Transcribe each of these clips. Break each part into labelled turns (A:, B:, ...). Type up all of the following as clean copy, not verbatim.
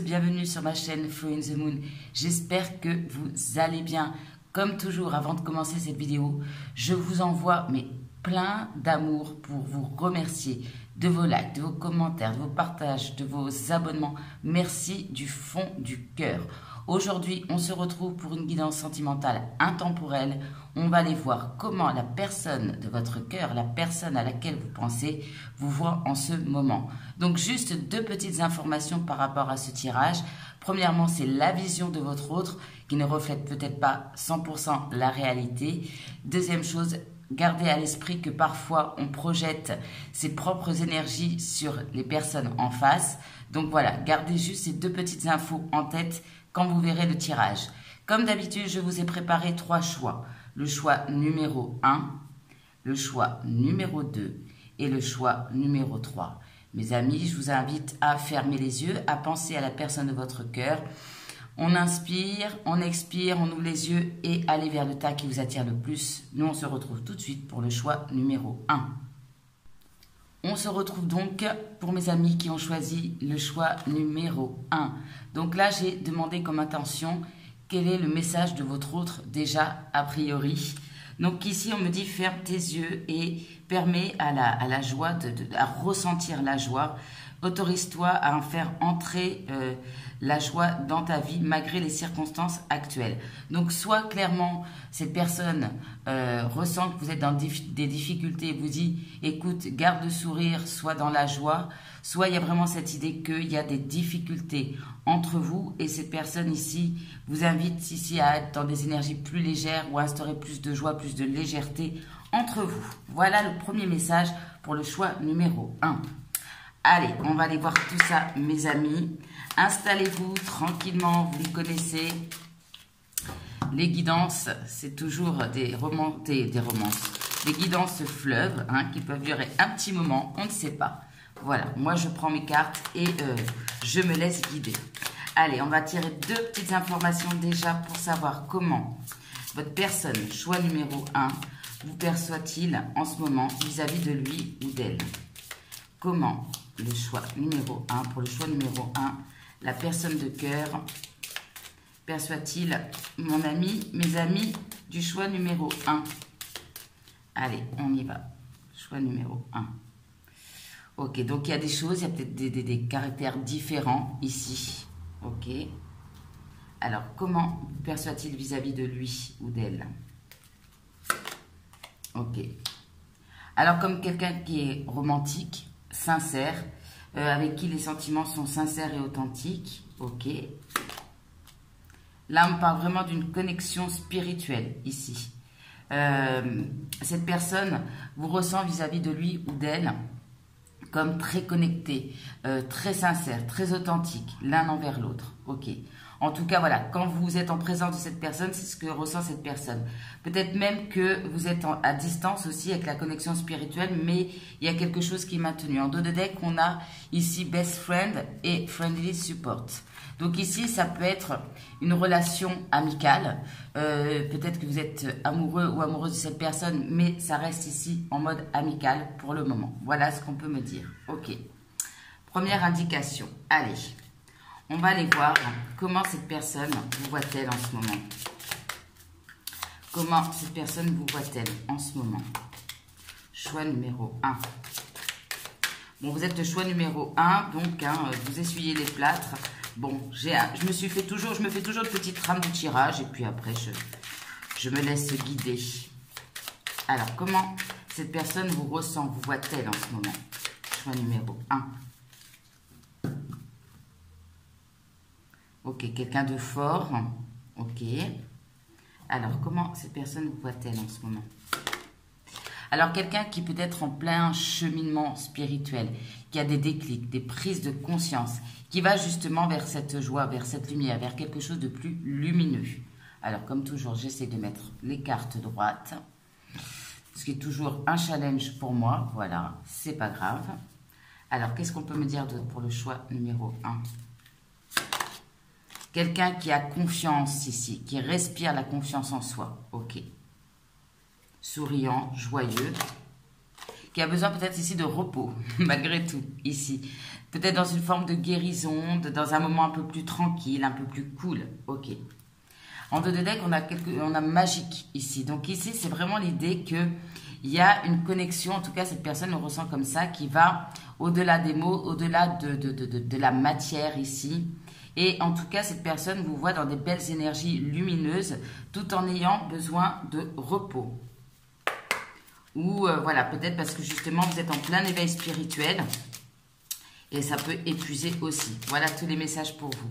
A: bienvenue sur ma chaîne Flow in the Moon. J'espère que vous allez bien. Comme toujours, avant de commencer cette vidéo, je vous envoie plein d'amour pour vous remercier de vos likes, de vos commentaires, de vos partages, de vos abonnements. Merci du fond du cœur. Aujourd'hui, on se retrouve pour une guidance sentimentale intemporelle. On va aller voir comment la personne de votre cœur, la personne à laquelle vous pensez, vous voit en ce moment. Donc, juste deux petites informations par rapport à ce tirage. Premièrement, c'est la vision de votre autre qui ne reflète peut-être pas 100% la réalité. Deuxième chose, gardez à l'esprit que parfois on projette ses propres énergies sur les personnes en face. Donc voilà, gardez juste ces deux petites infos en tête quand vous verrez le tirage. Comme d'habitude, je vous ai préparé 3 choix. Le choix numéro 1, le choix numéro 2 et le choix numéro 3. Mes amis, je vous invite à fermer les yeux, à penser à la personne de votre cœur. On inspire, on expire, on ouvre les yeux et allez vers le tas qui vous attire le plus. Nous, on se retrouve tout de suite pour le choix numéro 1. On se retrouve donc pour mes amis qui ont choisi le choix numéro 1. Donc là, j'ai demandé comme intention quel est le message de votre autre déjà a priori. Donc ici, on me dit ferme tes yeux et permets à la joie, à ressentir la joie. Autorise-toi à en faire entrer la joie dans ta vie malgré les circonstances actuelles. Donc soit clairement cette personne ressent que vous êtes dans des difficultés et vous dit écoute, garde le sourire, sois dans la joie. Soit il y a vraiment cette idée qu'il y a des difficultés entre vous et cette personne ici vous invite ici à être dans des énergies plus légères ou à instaurer plus de joie, plus de légèreté entre vous. Voilà le premier message pour le choix numéro 1. Allez, on va aller voir tout ça, mes amis. Installez-vous tranquillement, vous me connaissez. Les guidances, c'est toujours des romances, des guidances fleuves qui peuvent durer un petit moment, on ne sait pas. Voilà, moi je prends mes cartes et je me laisse guider. Allez, on va tirer 2 petites informations déjà pour savoir comment votre personne, choix numéro 1, vous perçoit-il en ce moment vis-à-vis de lui ou d'elle. Comment le choix numéro 1, pour le choix numéro 1, la personne de cœur perçoit-il mon ami, mes amis du choix numéro 1. Allez, on y va. Choix numéro 1. Ok, donc il y a des choses, il y a peut-être des caractères différents ici. Ok. Alors, comment perçoit-il vis-à-vis de lui ou d'elle? Ok. Alors, comme quelqu'un qui est romantique, sincère, avec qui les sentiments sont sincères et authentiques. Ok. Là, on me parle vraiment d'une connexion spirituelle ici. Cette personne vous ressent vis-à-vis de lui ou d'elle comme très connecté, très sincère, très authentique, l'un envers l'autre. Ok. En tout cas, voilà, quand vous êtes en présence de cette personne, c'est ce que ressent cette personne. Peut-être même que vous êtes à distance aussi avec la connexion spirituelle, mais il y a quelque chose qui est maintenu. En dos de deck, on a ici Best Friend et Friendly Support. Donc ici, ça peut être une relation amicale. Peut-être que vous êtes amoureux ou amoureuse de cette personne, mais ça reste ici en mode amical pour le moment. Voilà ce qu'on peut me dire. Ok. Première indication. Allez. On va aller voir comment cette personne vous voit-elle en ce moment. Comment cette personne vous voit-elle en ce moment. Choix numéro 1. Bon, vous êtes le choix numéro 1, donc vous essuyez les plâtres. Bon, je me fais toujours de petites trames de tirage et puis après, je me laisse guider. Alors, comment cette personne vous ressent, vous voit-elle en ce moment. Choix numéro 1. Ok, quelqu'un de fort. Ok. Alors, comment cette personne vous voit-elle en ce moment? Alors, quelqu'un qui peut être en plein cheminement spirituel, qui a des déclics, des prises de conscience, qui va justement vers cette joie, vers cette lumière, vers quelque chose de plus lumineux. Alors, comme toujours, j'essaie de mettre les cartes droites, ce qui est toujours un challenge pour moi. Voilà, c'est pas grave. Alors, qu'est-ce qu'on peut me dire d'autre pour le choix numéro 1? Quelqu'un qui a confiance ici, qui respire la confiance en soi. Ok. Souriant, joyeux. qui a besoin peut-être ici de repos, malgré tout, ici. Peut-être dans une forme de guérison, dans un moment un peu plus tranquille, un peu plus cool. Ok. En dos de deck, on a magique ici. Donc ici, c'est vraiment l'idée qu'il y a une connexion, en tout cas cette personne le ressent comme ça, qui va au-delà des mots, au-delà de la matière ici. Et en tout cas, cette personne vous voit dans des belles énergies lumineuses, tout en ayant besoin de repos. Ou voilà, peut-être parce que justement, vous êtes en plein éveil spirituel. Et ça peut épuiser aussi. Voilà tous les messages pour vous.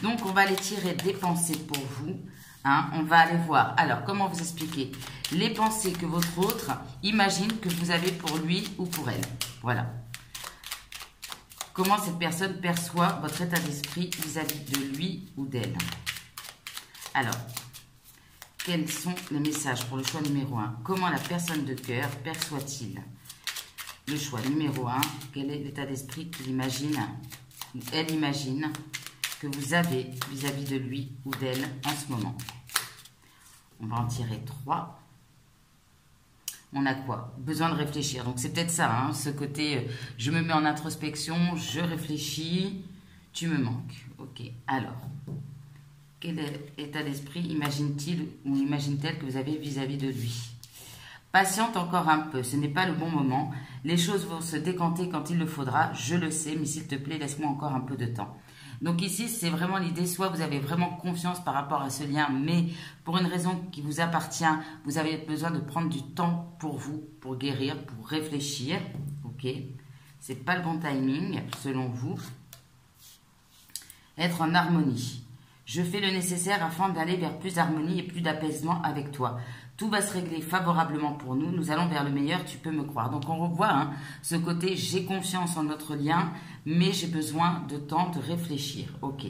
A: Donc, on va aller tirer des pensées pour vous. Hein, on va aller voir. Alors, comment vous expliquer les pensées que votre autre imagine que vous avez pour lui ou pour elle. Voilà. Comment cette personne perçoit votre état d'esprit vis-à-vis de lui ou d'elle. Alors, quels sont les messages pour le choix numéro 1? Comment la personne de cœur perçoit-il le choix numéro 1? Quel est l'état d'esprit qu'il imagine, ou elle imagine, que vous avez vis-à-vis de lui ou d'elle en ce moment? On va en tirer 3. On a quoi? Besoin de réfléchir. Donc, c'est peut-être ça, hein, ce côté, je me mets en introspection, je réfléchis, tu me manques. Ok, alors, quel état d'esprit imagine-t-il ou imagine-t-elle que vous avez vis-à-vis de lui? Patiente encore un peu, ce n'est pas le bon moment. Les choses vont se décanter quand il le faudra, je le sais, mais s'il te plaît, laisse-moi encore un peu de temps. Donc ici, c'est vraiment l'idée, soit vous avez vraiment confiance par rapport à ce lien, mais pour une raison qui vous appartient, vous avez besoin de prendre du temps pour vous, pour guérir, pour réfléchir. Ok, c'est pas le bon timing, selon vous. Être en harmonie. Je fais le nécessaire afin d'aller vers plus d'harmonie et plus d'apaisement avec toi. Tout va se régler favorablement pour nous. Nous allons vers le meilleur, tu peux me croire. Donc, on revoit hein, ce côté, j'ai confiance en notre lien, mais j'ai besoin de temps de réfléchir. Ok.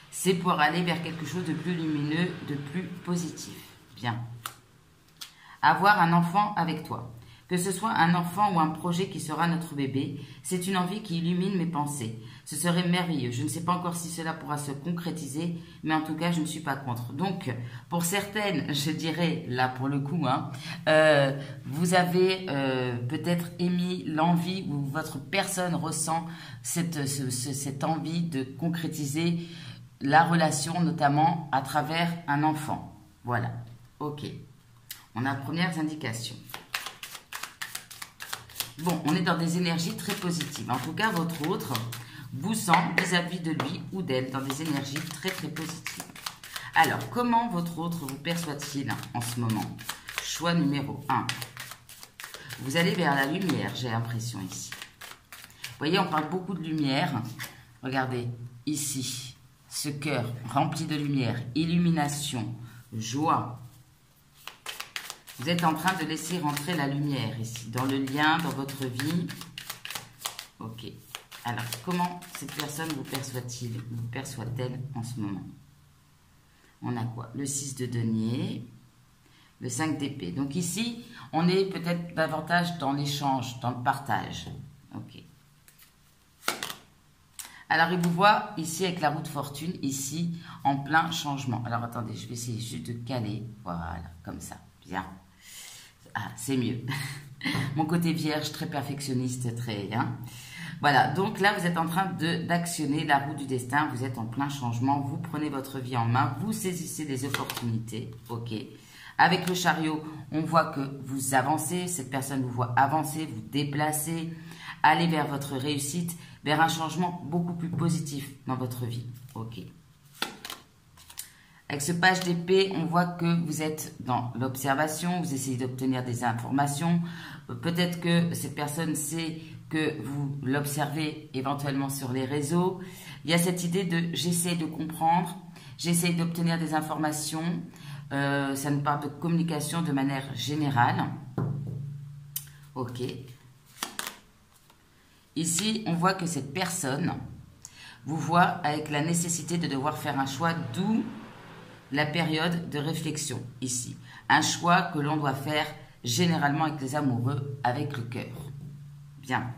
A: C'est pour aller vers quelque chose de plus lumineux, de plus positif. Bien. Avoir un enfant avec toi. Que ce soit un enfant ou un projet qui sera notre bébé, c'est une envie qui illumine mes pensées. Ce serait merveilleux. Je ne sais pas encore si cela pourra se concrétiser, mais en tout cas, je ne suis pas contre. Donc, pour certaines, je dirais, là pour le coup, hein, vous avez peut-être émis l'envie ou votre personne ressent cette envie de concrétiser la relation, notamment à travers un enfant. Voilà. Ok. On a premières indications. Bon, on est dans des énergies très positives. En tout cas, votre autre vous sent vis-à-vis de lui ou d'elle dans des énergies très très positives. Alors, comment votre autre vous perçoit-il en ce moment? Choix numéro 1. Vous allez vers la lumière, j'ai l'impression ici. Vous voyez, on parle beaucoup de lumière. Regardez, ici, ce cœur rempli de lumière, illumination, joie. Vous êtes en train de laisser rentrer la lumière ici, dans le lien, dans votre vie. Ok. Alors, comment cette personne vous perçoit-elle en ce moment? On a quoi? Le 6 de denier, le 5 d'épée. Donc ici, on est peut-être davantage dans l'échange, dans le partage. Ok. Alors, il vous voit ici avec la roue de fortune, ici, en plein changement. Alors, attendez, je vais essayer juste de caler. Voilà, comme ça. Bien. Ah, c'est mieux. Mon côté vierge, très perfectionniste, très... Hein. Voilà, donc là, vous êtes en train d'actionner la roue du destin. Vous êtes en plein changement. Vous prenez votre vie en main. Vous saisissez des opportunités. Ok. Avec le chariot, on voit que vous avancez. Cette personne vous voit avancer, vous déplacer, aller vers votre réussite, vers un changement beaucoup plus positif dans votre vie. Ok. Avec ce page d'épée, on voit que vous êtes dans l'observation, vous essayez d'obtenir des informations. Peut-être que cette personne sait que vous l'observez éventuellement sur les réseaux. Il y a cette idée de j'essaie de comprendre, j'essaie d'obtenir des informations. Ça nous parle de communication de manière générale. Ok. Ici, on voit que cette personne vous voit avec la nécessité de devoir faire un choix, d'où la période de réflexion ici. Un choix que l'on doit faire généralement avec les amoureux, avec le cœur. Bien.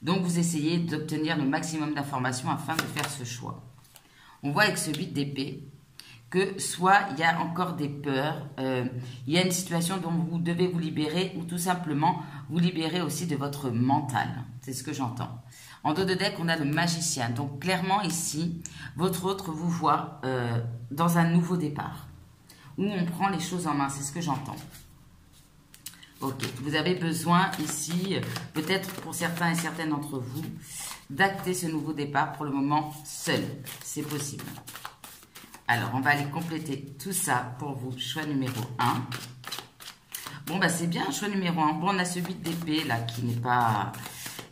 A: Donc, vous essayez d'obtenir le maximum d'informations afin de faire ce choix. On voit avec ce 8 d'épée que soit il y a encore des peurs, il y a une situation dont vous devez vous libérer ou tout simplement vous libérer aussi de votre mental. C'est ce que j'entends. En dos de deck, on a le magicien. Donc clairement ici, votre autre vous voit dans un nouveau départ où on prend les choses en main. C'est ce que j'entends. Ok, vous avez besoin ici, peut-être pour certains et certaines d'entre vous, d'acter ce nouveau départ pour le moment seul. C'est possible. Alors, on va aller compléter tout ça pour vous. Choix numéro 1. Bon, bah c'est bien, choix numéro 1. Bon, on a ce 8 d'épée, là, qui n'est pas...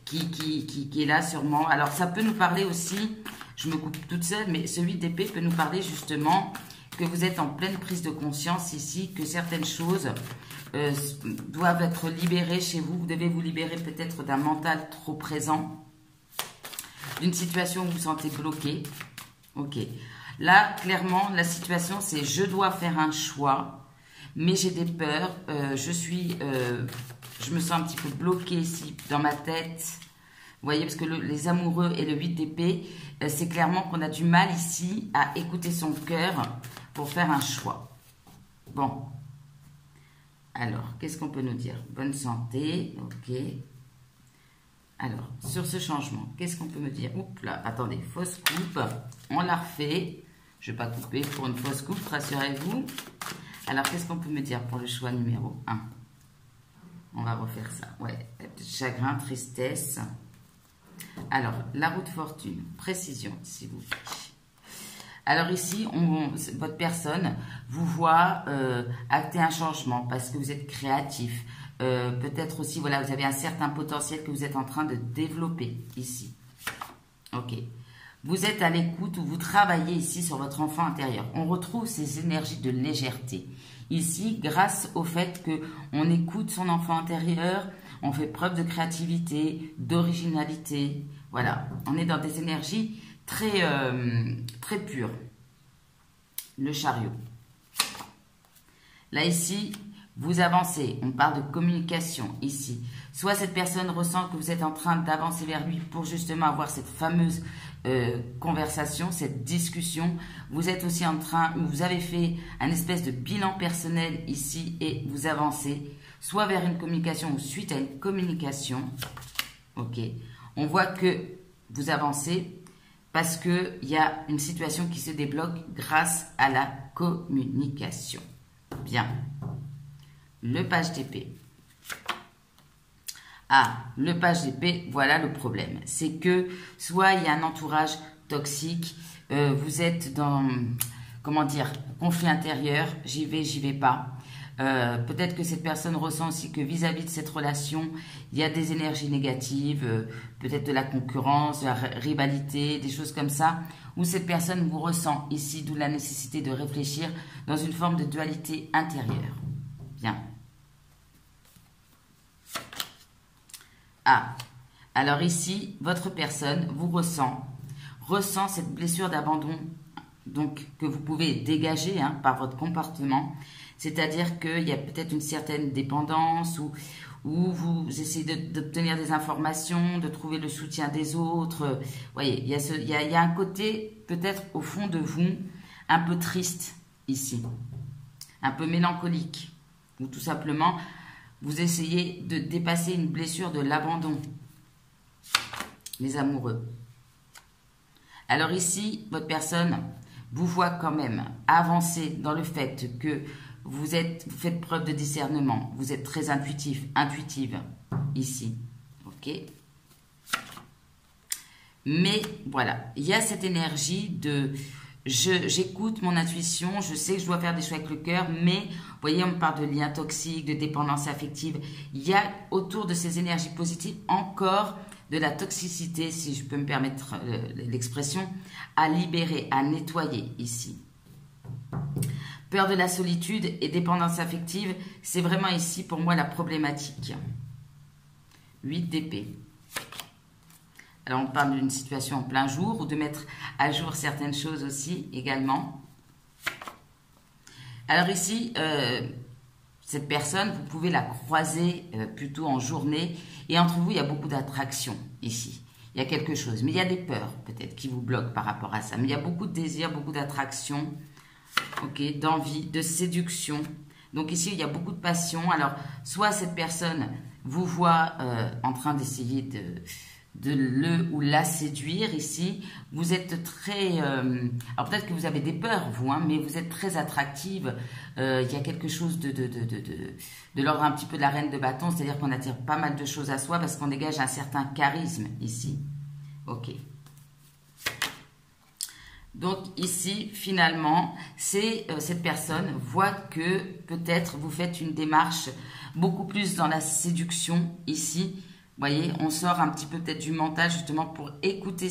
A: Qui est là, sûrement. Alors, ça peut nous parler aussi, je me coupe toute seule, mais ce 8 d'épée peut nous parler, justement, que vous êtes en pleine prise de conscience ici, que certaines choses doivent être libérées chez vous. Vous devez vous libérer peut-être d'un mental trop présent, d'une situation où vous vous sentez bloqué. Ok. Là, clairement, la situation, c'est je dois faire un choix, mais j'ai des peurs. Je me sens un petit peu bloquée ici dans ma tête. Vous voyez, parce que les amoureux et le 8 d'épée, c'est clairement qu'on a du mal ici à écouter son cœur pour faire un choix. Bon. Alors, qu'est-ce qu'on peut nous dire? Bonne santé, ok. Alors, sur ce changement, qu'est-ce qu'on peut me dire? Oups là, attendez, fausse coupe. On la refait. Je ne vais pas couper pour une fausse coupe, rassurez-vous. Alors, qu'est-ce qu'on peut me dire pour le choix numéro 1? On va refaire ça. Ouais, chagrin, tristesse. Alors, la roue de fortune, précision, s'il vous plaît. Alors ici, votre personne vous voit acter un changement parce que vous êtes créatif. Peut-être aussi, voilà, vous avez un certain potentiel que vous êtes en train de développer ici. Ok. Vous êtes à l'écoute ou vous travaillez ici sur votre enfant intérieur. On retrouve ces énergies de légèreté. Ici, grâce au fait qu'on écoute son enfant intérieur, on fait preuve de créativité, d'originalité. Voilà, on est dans des énergies très, très pures. Le chariot. Là, ici, vous avancez. On parle de communication ici. Soit cette personne ressent que vous êtes en train d'avancer vers lui pour justement avoir cette fameuse conversation, cette discussion. Vous êtes aussi en train, vous avez fait un espèce de bilan personnel ici et vous avancez soit vers une communication ou suite à une communication. Ok. On voit que vous avancez parce qu'il y a une situation qui se débloque grâce à la communication. Bien. Le page d'épée. Ah, le page d'épée, voilà le problème. C'est que soit il y a un entourage toxique, vous êtes dans, comment dire, conflit intérieur, j'y vais pas. Peut-être que cette personne ressent aussi que vis-à-vis de cette relation, il y a des énergies négatives, peut-être de la concurrence, de la rivalité, des choses comme ça, où cette personne vous ressent ici, d'où la nécessité de réfléchir dans une forme de dualité intérieure. Bien. Ah, alors ici, votre personne vous ressent cette blessure d'abandon donc que vous pouvez dégager par votre comportement. C'est-à-dire qu'il y a peut-être une certaine dépendance où vous essayez d'obtenir des informations, de trouver le soutien des autres. Vous voyez, il y a un côté peut-être au fond de vous un peu triste ici, un peu mélancolique, ou tout simplement vous essayez de dépasser une blessure de l'abandon, les amoureux. Alors ici, votre personne vous voit quand même avancer dans le fait que vous faites preuve de discernement, vous êtes très intuitive ici, ok? Mais voilà, il y a cette énergie de j'écoute mon intuition, je sais que je dois faire des choix avec le cœur, mais vous voyez, on me parle de liens toxiques, de dépendance affective. Il y a autour de ces énergies positives encore de la toxicité, si je peux me permettre l'expression, à libérer, à nettoyer ici. Peur de la solitude et dépendance affective, c'est vraiment ici pour moi la problématique. 8 d'épée. Alors on parle d'une situation en plein jour ou de mettre à jour certaines choses aussi également. Alors ici, cette personne, vous pouvez la croiser plutôt en journée et entre vous, il y a beaucoup d'attraction ici. Il y a quelque chose, mais il y a des peurs peut-être qui vous bloquent par rapport à ça. Mais il y a beaucoup de désirs, beaucoup d'attraction. ok, d'envie, de séduction. Donc ici, il y a beaucoup de passion. Alors, soit cette personne vous voit en train d'essayer de le ou la séduire ici. Vous êtes très... alors peut-être que vous avez des peurs, vous, hein, mais vous êtes très attractive. Il y a quelque chose de l'ordre un petit peu de la reine de bâton, c'est-à-dire qu'on attire pas mal de choses à soi parce qu'on dégage un certain charisme ici. Ok. Donc ici, finalement, c'est cette personne voit que peut-être vous faites une démarche beaucoup plus dans la séduction ici. Vous voyez, on sort un petit peu peut-être du mental justement pour écouter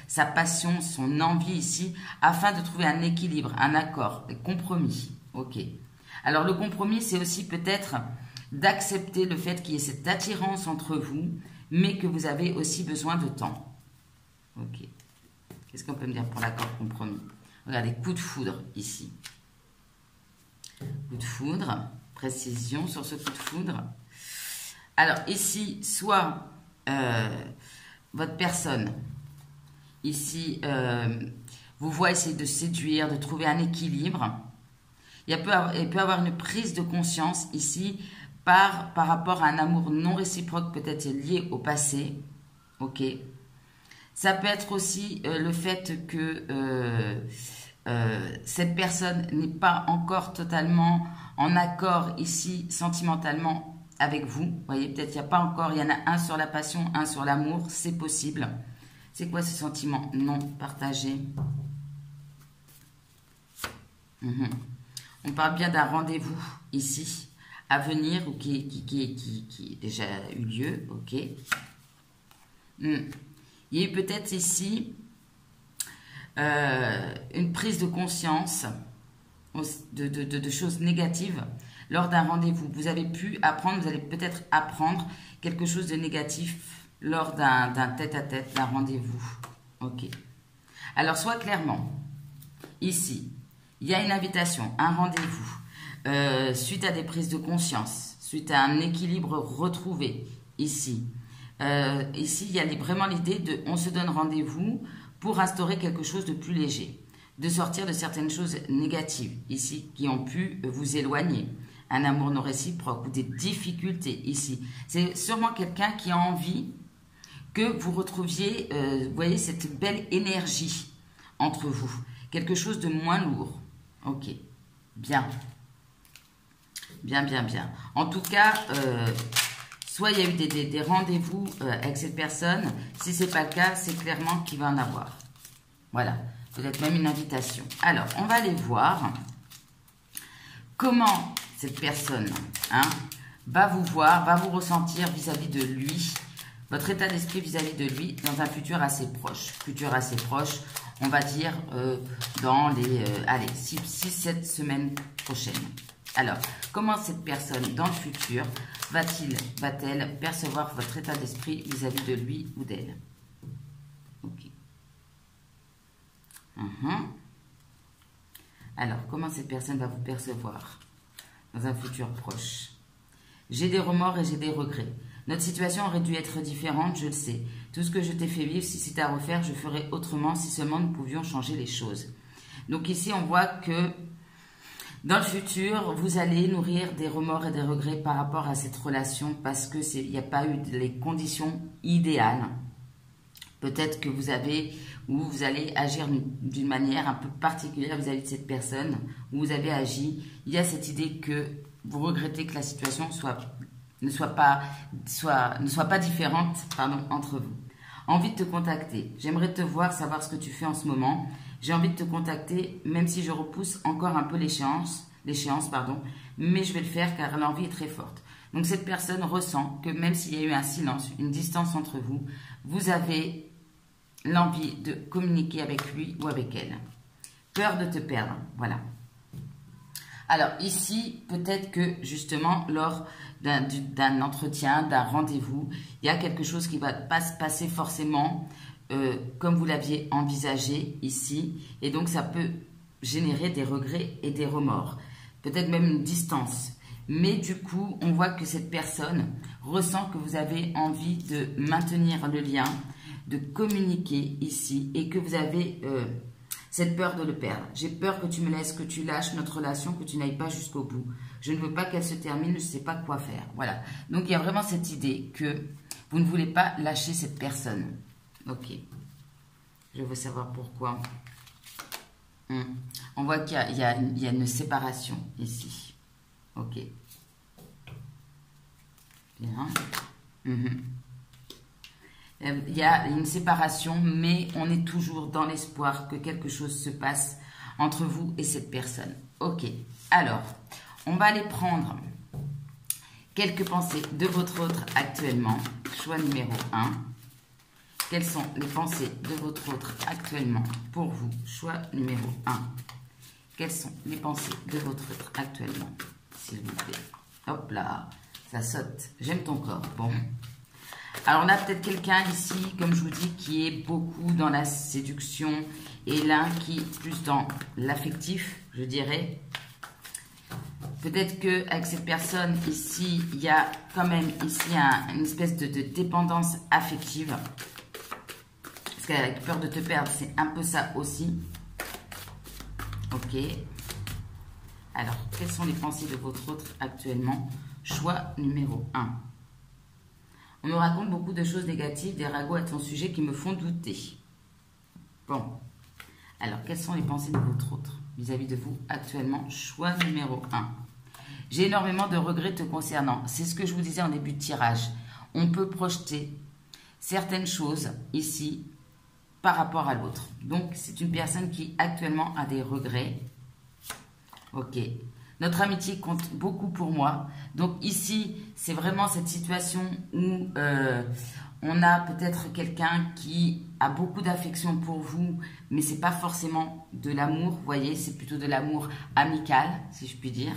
A: sa passion, son envie ici, afin de trouver un équilibre, un accord, des compromis. Ok. Alors le compromis, c'est aussi peut-être d'accepter le fait qu'il y ait cette attirance entre vous, mais que vous avez aussi besoin de temps. Ok. Qu'est-ce qu'on peut me dire pour l'accord compromis? Regardez, coup de foudre ici. Coup de foudre, précision sur ce coup de foudre. Alors ici, soit votre personne, ici, vous voit essayer de séduire, de trouver un équilibre. Il peut avoir une prise de conscience ici par rapport à un amour non réciproque peut-être lié au passé. Ok. Ça peut être aussi le fait que cette personne n'est pas encore totalement en accord ici sentimentalement avec vous. Vous voyez, peut-être il n'y a pas encore, il y en a un sur la passion, un sur l'amour, c'est possible. C'est quoi ce sentiment non partagé? On parle bien d'un rendez-vous ici à venir ou qui a déjà eu lieu, ok. Il y a eu peut-être ici une prise de conscience de choses négatives lors d'un rendez-vous. Vous avez pu apprendre, vous allez peut-être apprendre quelque chose de négatif lors d'un tête-à-tête, d'un rendez-vous. Ok. Alors, soit clairement, ici, il y a une invitation, un rendez-vous, suite à des prises de conscience, suite à un équilibre retrouvé, ici. Ici, il y a vraiment l'idée de on se donne rendez-vous pour instaurer quelque chose de plus léger, de sortir de certaines choses négatives ici qui ont pu vous éloigner, un amour non réciproque ou des difficultés ici. C'est sûrement quelqu'un qui a envie que vous retrouviez, vous voyez, cette belle énergie entre vous, quelque chose de moins lourd. Ok, bien. Bien, bien, bien. En tout cas, soit il y a eu des rendez-vous avec cette personne. Si ce n'est pas le cas, c'est clairement qu'il va en avoir. Voilà. Peut-être même une invitation. Alors, on va aller voir comment cette personne va vous voir, va vous ressentir vis-à-vis de lui, votre état d'esprit vis-à-vis de lui dans un futur assez proche. Futur assez proche, on va dire dans les 6-7 semaines prochaines. Alors, comment cette personne dans le futur va-t-elle percevoir votre état d'esprit vis-à-vis de lui ou d'elle? Ok. Alors, comment cette personne va vous percevoir dans un futur proche? J'ai des remords et j'ai des regrets. Notre situation aurait dû être différente, je le sais. Tout ce que je t'ai fait vivre, si c'était à refaire, je ferais autrement si seulement nous pouvions changer les choses. Donc ici, on voit que dans le futur, vous allez nourrir des remords et des regrets par rapport à cette relation parce qu'il n'y a pas eu les conditions idéales. Peut-être que vous avez ou vous allez agir d'une manière un peu particulière vis-à-vis de cette personne, où vous avez agi. Il y a cette idée que vous regrettez que la situation ne soit pas différente entre vous. Envie de te contacter. J'aimerais te voir, savoir ce que tu fais en ce moment. J'ai envie de te contacter, même si je repousse encore un peu l'échéance, mais je vais le faire car l'envie est très forte. Donc cette personne ressent que même s'il y a eu un silence, une distance entre vous, vous avez l'envie de communiquer avec lui ou avec elle. Peur de te perdre, voilà. Alors ici, peut-être que justement, lors d'un entretien, d'un rendez-vous, il y a quelque chose qui ne va pas se passer forcément comme vous l'aviez envisagé ici. Et donc, ça peut générer des regrets et des remords. Peut-être même une distance. Mais du coup, on voit que cette personne ressent que vous avez envie de maintenir le lien, de communiquer ici et que vous avez cette peur de le perdre. J'ai peur que tu me laisses, que tu lâches notre relation, que tu n'ailles pas jusqu'au bout. Je ne veux pas qu'elle se termine, je ne sais pas quoi faire. Voilà. Donc, il y a vraiment cette idée que vous ne voulez pas lâcher cette personne. Ok. Je veux savoir pourquoi. On voit qu'il y a une séparation ici. Ok. Bien. Il y a une séparation, mais on est toujours dans l'espoir que quelque chose se passe entre vous et cette personne. Ok. Alors, on va aller prendre quelques pensées de votre autre actuellement. Choix numéro 1. Quelles sont les pensées de votre autre actuellement pour vous? Choix numéro 1. Quelles sont les pensées de votre autre actuellement, s'il vous plaît? Hop là, ça saute. J'aime ton corps. Bon. Alors, on a peut-être quelqu'un ici, comme je vous dis, qui est beaucoup dans la séduction et l'un qui est plus dans l'affectif, je dirais. Peut-être qu'avec cette personne ici, il y a quand même ici une espèce de dépendance affective. Parce qu'avec peur de te perdre, c'est un peu ça aussi. Ok. Alors, quelles sont les pensées de votre autre actuellement? Choix numéro 1. On me raconte beaucoup de choses négatives, des ragots à ton sujet qui me font douter. Bon. Alors, quelles sont les pensées de votre autre vis-à-vis de vous actuellement? Choix numéro 1. J'ai énormément de regrets te concernant. C'est ce que je vous disais en début de tirage. On peut projeter certaines choses ici par rapport à l'autre. Donc, c'est une personne qui actuellement a des regrets. Ok. Notre amitié compte beaucoup pour moi. Donc ici, c'est vraiment cette situation où on a peut-être quelqu'un qui a beaucoup d'affection pour vous, mais c'est pas forcément de l'amour, vous voyez, c'est plutôt de l'amour amical, si je puis dire.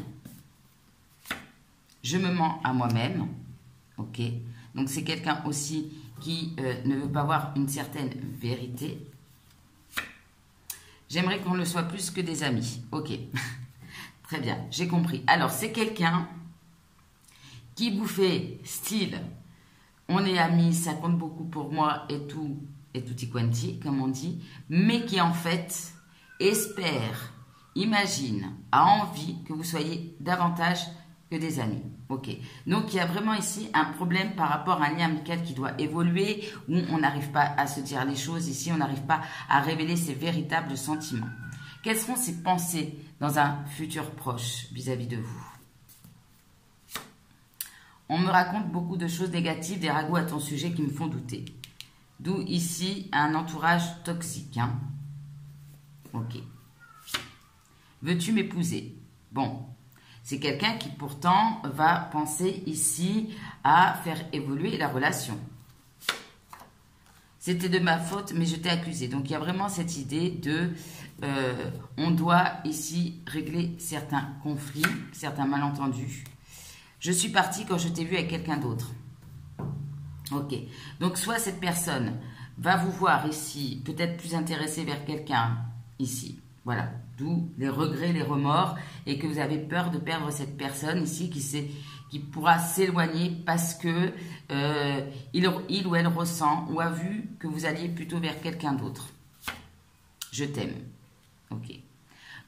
A: Je me mens à moi-même. Ok. Donc c'est quelqu'un aussi qui ne veut pas voir une certaine vérité. J'aimerais qu'on le soit plus que des amis. Ok. Très bien, j'ai compris. Alors, c'est quelqu'un qui vous fait style, on est amis, ça compte beaucoup pour moi et tutti quanti, comme on dit, mais qui en fait espère, imagine, a envie que vous soyez davantage que des amis. Ok. Donc, il y a vraiment ici un problème par rapport à un lien amical qui doit évoluer, où on n'arrive pas à se dire les choses. Ici, on n'arrive pas à révéler ses véritables sentiments. Quelles seront ses pensées dans un futur proche vis-à-vis de vous? On me raconte beaucoup de choses négatives, des ragots à ton sujet qui me font douter. D'où ici un entourage toxique. Hein? Ok. Veux-tu m'épouser? Bon, c'est quelqu'un qui pourtant va penser ici à faire évoluer la relation. C'était de ma faute, mais je t'ai accusé. Donc, il y a vraiment cette idée de... on doit ici régler certains conflits, certains malentendus. Je suis partie quand je t'ai vu avec quelqu'un d'autre. Ok. Donc, soit cette personne va vous voir ici, peut-être plus intéressée vers quelqu'un ici. Voilà. D'où les regrets, les remords, et que vous avez peur de perdre cette personne ici qui pourra s'éloigner parce que il ou elle ressent ou a vu que vous alliez plutôt vers quelqu'un d'autre. Je t'aime. Ok.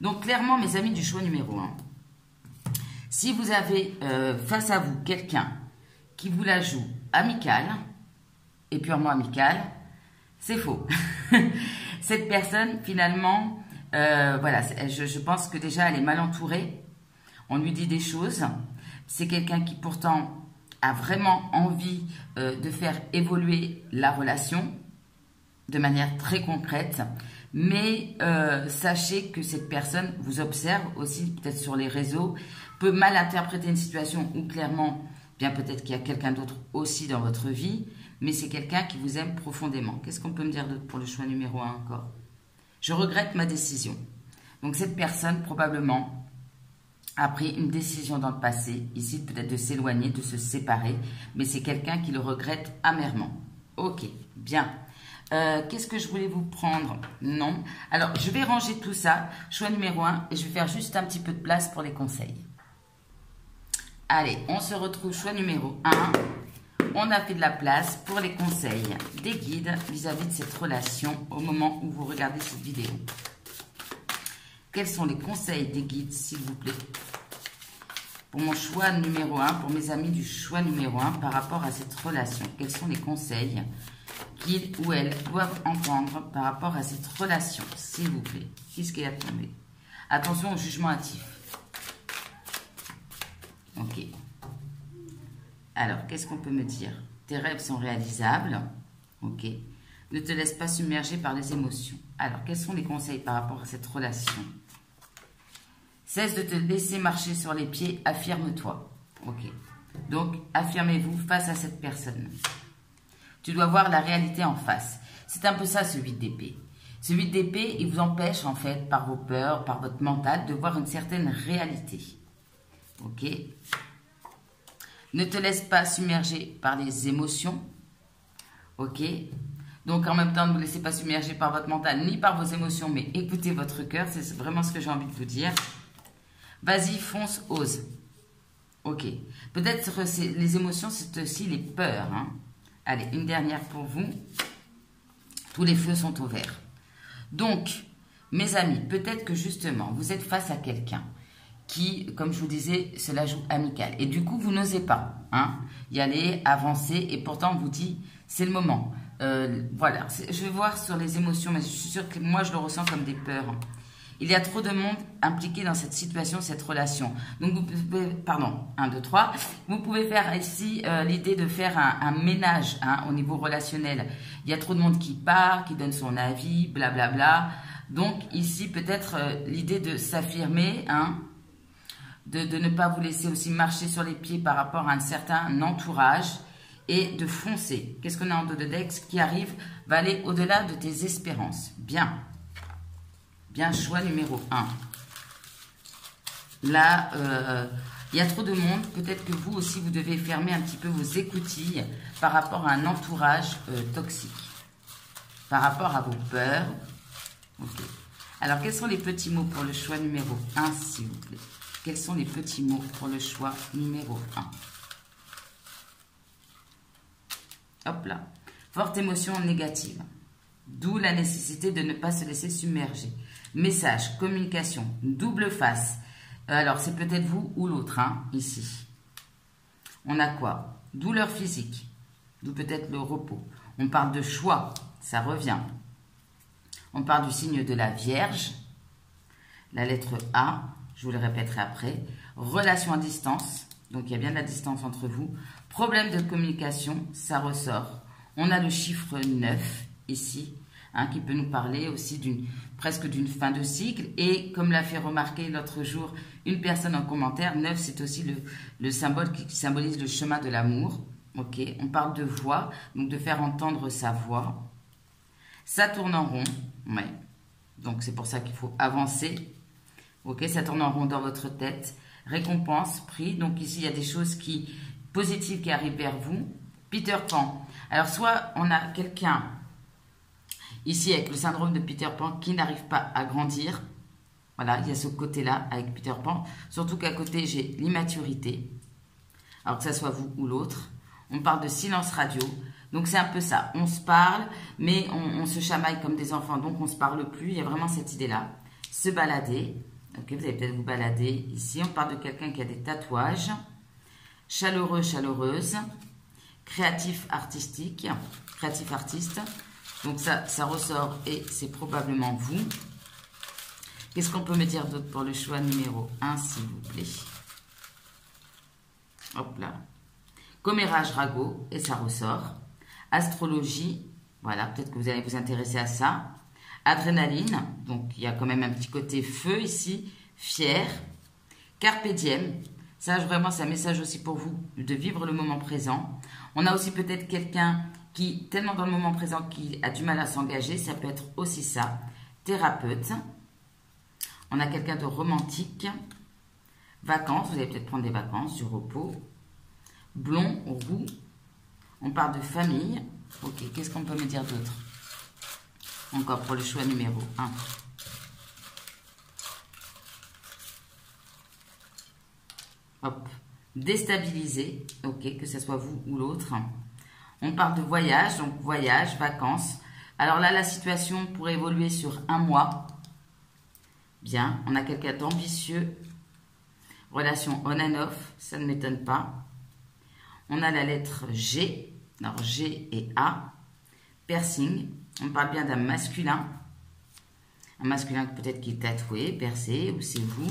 A: Donc, clairement, mes amis du choix numéro 1, si vous avez face à vous quelqu'un qui vous la joue amicale et purement amicale, c'est faux. Cette personne, finalement, voilà, je pense que déjà, elle est mal entourée. On lui dit des choses. C'est quelqu'un qui, pourtant, a vraiment envie de faire évoluer la relation de manière très concrète. Mais sachez que cette personne vous observe aussi, peut-être sur les réseaux, peut mal interpréter une situation où clairement, bien peut-être qu'il y a quelqu'un d'autre aussi dans votre vie, mais c'est quelqu'un qui vous aime profondément. Qu'est-ce qu'on peut me dire d'autre pour le choix numéro 1 encore? Je regrette ma décision. Donc cette personne, probablement, a pris une décision dans le passé, ici peut-être de s'éloigner, de se séparer, mais c'est quelqu'un qui le regrette amèrement. Ok, bien. Qu'est-ce que je voulais vous prendre? Non. Alors, je vais ranger tout ça, choix numéro 1, et je vais faire juste un petit peu de place pour les conseils. Allez, on se retrouve choix numéro 1. On a fait de la place pour les conseils des guides vis-à-vis de cette relation au moment où vous regardez cette vidéo. quels sont les conseils des guides, s'il vous plaît, pour mon choix numéro 1, pour mes amis du choix numéro 1 par rapport à cette relation? Quels sont les conseils qu'ils ou elles doivent entendre par rapport à cette relation, s'il vous plaît? Qu'est-ce qui est à tomber? Attention au jugement hâtif. Ok. Alors, qu'est-ce qu'on peut me dire? Tes rêves sont réalisables. Ok. Ne te laisse pas submerger par les émotions. Alors, quels sont les conseils par rapport à cette relation? Cesse de te laisser marcher sur les pieds, affirme-toi. Ok. Donc, affirmez-vous face à cette personne. Tu dois voir la réalité en face. C'est un peu ça, ce 8 d'épée. Ce 8 d'épée, il vous empêche, en fait, par vos peurs, par votre mental, de voir une certaine réalité. Ok. Ne te laisse pas submerger par les émotions. Ok. Donc, en même temps, ne vous laissez pas submerger par votre mental, ni par vos émotions, mais écoutez votre cœur. C'est vraiment ce que j'ai envie de vous dire. Vas-y, fonce, ose. Ok. Peut-être que les émotions, c'est aussi les peurs. Hein. Allez, une dernière pour vous. Tous les feux sont au vert. Donc, mes amis, peut-être que justement, vous êtes face à quelqu'un qui, comme je vous disais, se la joue amical. Et du coup, vous n'osez pas y aller, avancer, et pourtant on vous dit, c'est le moment. Voilà, je vais voir sur les émotions, mais je suis sûre que moi, je le ressens comme des peurs. Il y a trop de monde impliqué dans cette situation, cette relation. Donc, vous pouvez, pardon, 1, 2, 3. Vous pouvez faire ici l'idée de faire un ménage au niveau relationnel. Il y a trop de monde qui part, qui donne son avis, blablabla. Donc, ici, peut-être l'idée de s'affirmer, de ne pas vous laisser aussi marcher sur les pieds par rapport à un certain entourage et de foncer. Qu'est-ce qu'on a en dos de deck? Ce qui arrive va aller au-delà de tes espérances. Bien. Bien, choix numéro 1. Là, il y a trop de monde. Peut-être que vous aussi, vous devez fermer un petit peu vos écoutilles par rapport à un entourage toxique. Par rapport à vos peurs. Ok. Alors, quels sont les petits mots pour le choix numéro 1, s'il vous plaît? Quels sont les petits mots pour le choix numéro 1? Hop là. Forte émotion négative. D'où la nécessité de ne pas se laisser submerger. Message, communication, double face. Alors, c'est peut-être vous ou l'autre, ici. On a quoi? Douleur physique. D'où peut-être le repos. On parle de choix. Ça revient. On parle du signe de la Vierge. La lettre A. Je vous le répéterai après. Relation à distance. Donc, il y a bien de la distance entre vous. Problème de communication. Ça ressort. On a le chiffre 9 ici. Qui peut nous parler aussi presque d'une fin de cycle. Et comme l'a fait remarquer l'autre jour une personne en commentaire, 9 c'est aussi le symbole qui symbolise le chemin de l'amour. Ok, on parle de voix, donc de faire entendre sa voix. Ça tourne en rond, ouais. Donc c'est pour ça qu'il faut avancer. Ok, ça tourne en rond dans votre tête. Récompense, prix. Donc ici il y a des choses positives qui arrivent vers vous. Peter Pan. Alors soit on a quelqu'un ici, avec le syndrome de Peter Pan, qui n'arrive pas à grandir. Voilà, il y a ce côté-là avec Peter Pan. Surtout qu'à côté, j'ai l'immaturité. Alors que ça soit vous ou l'autre. On parle de silence radio. Donc, c'est un peu ça. On se parle, mais on se chamaille comme des enfants. Donc, on ne se parle plus. Il y a vraiment cette idée-là. Se balader. Ok, vous allez peut-être vous balader. Ici, on parle de quelqu'un qui a des tatouages. Chaleureux, chaleureuse. Créatif, artistique. Créatif, artiste. Donc ça ressort et c'est probablement vous. Qu'est-ce qu'on peut me dire d'autre pour le choix numéro 1, s'il vous plaît? Hop là. Commérage ragot et ça ressort. Astrologie, voilà, peut-être que vous allez vous intéresser à ça. Adrénaline, donc il y a quand même un petit côté feu ici. Fier. Carpe diem, ça vraiment c'est un message aussi pour vous de vivre le moment présent. On a aussi peut-être quelqu'un qui, tellement dans le moment présent, qu'il a du mal à s'engager, ça peut être aussi ça. Thérapeute. On a quelqu'un de romantique. Vacances, vous allez peut-être prendre des vacances, du repos. Blond, roux. On parle de famille. Ok, qu'est-ce qu'on peut me dire d'autre? Encore pour le choix numéro 1. Hop. Déstabilisé. Ok, que ce soit vous ou l'autre. On parle de voyage, donc voyage, vacances. Alors là, la situation pourrait évoluer sur 1 mois. Bien, on a quelqu'un d'ambitieux. Relation on and off, ça ne m'étonne pas. On a la lettre G, alors G et A. Piercing, on parle bien d'un masculin. Un masculin peut-être qui est tatoué, percé, ou c'est vous.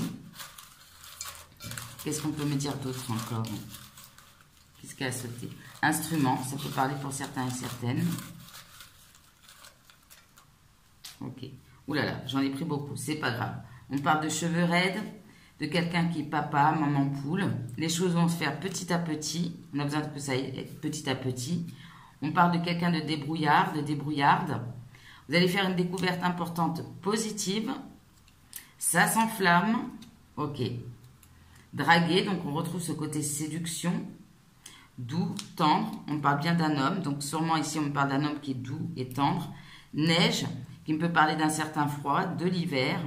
A: Qu'est-ce qu'on peut me dire d'autre encore? Qu'est-ce qu'elle a sauté? Instrument, ça peut parler pour certains et certaines. Ok. Ouh là là, j'en ai pris beaucoup, c'est pas grave. On parle de cheveux raides, de quelqu'un qui est papa, maman poule. Les choses vont se faire petit à petit. On a besoin que ça aille petit à petit. On parle de quelqu'un de débrouillard, de débrouillarde. Vous allez faire une découverte importante positive. Ça s'enflamme. Ok. Draguer, donc on retrouve ce côté séduction. Doux, tendre. On parle bien d'un homme. Donc sûrement ici on parle d'un homme qui est doux et tendre. Neige, qui me peut parler d'un certain froid, de l'hiver.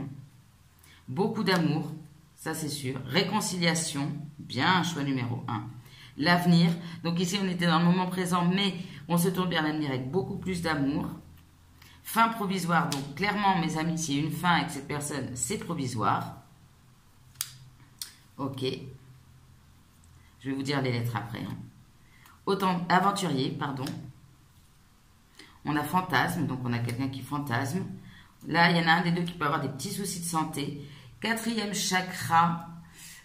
A: Beaucoup d'amour, ça c'est sûr. Réconciliation, bien choix numéro 1. L'avenir, donc ici on était dans le moment présent, mais on se tourne vers l'avenir avec beaucoup plus d'amour. Fin provisoire, donc clairement mes amis, s'il y a une fin avec cette personne, c'est provisoire. Ok. Je vais vous dire les lettres après. Autant aventurier, pardon. On a fantasme, donc on a quelqu'un qui fantasme. Là, il y en a un des deux qui peut avoir des petits soucis de santé. 4e chakra.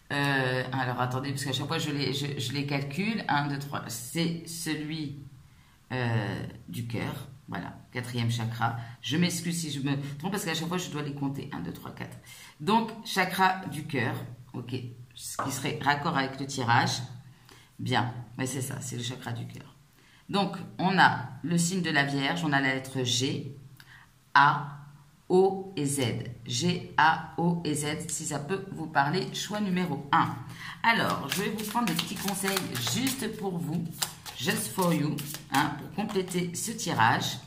A: Alors, attendez, parce qu'à chaque fois, je les calcule. 1, 2, 3. C'est celui du cœur. Voilà, 4e chakra. Je m'excuse si je me trompe, parce qu'à chaque fois, je dois les compter. 1, 2, 3, 4. Donc, chakra du cœur. Ok. Ce qui serait raccord avec le tirage. Bien. Mais c'est ça, c'est le chakra du cœur. Donc, on a le signe de la Vierge. On a la lettre G, A, O et Z. G, A, O et Z, si ça peut vous parler. Choix numéro 1. Alors, je vais vous prendre des petits conseils juste pour vous. Just for you, hein, pour compléter ce tirage.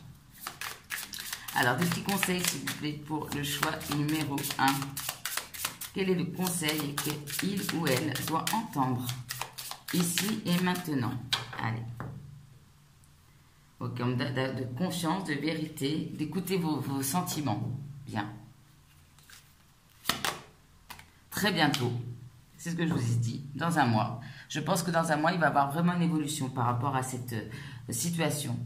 A: Alors, des petits conseils, s'il vous plaît, pour le choix numéro 1. Quel est le conseil qu'il ou elle doit entendre ici et maintenant? Allez. Ok, de confiance, de vérité, d'écouter vos sentiments. Bien. Très bientôt, c'est ce que je vous ai dit, dans un mois. Je pense que dans un mois, il va y avoir vraiment une évolution par rapport à cette situation.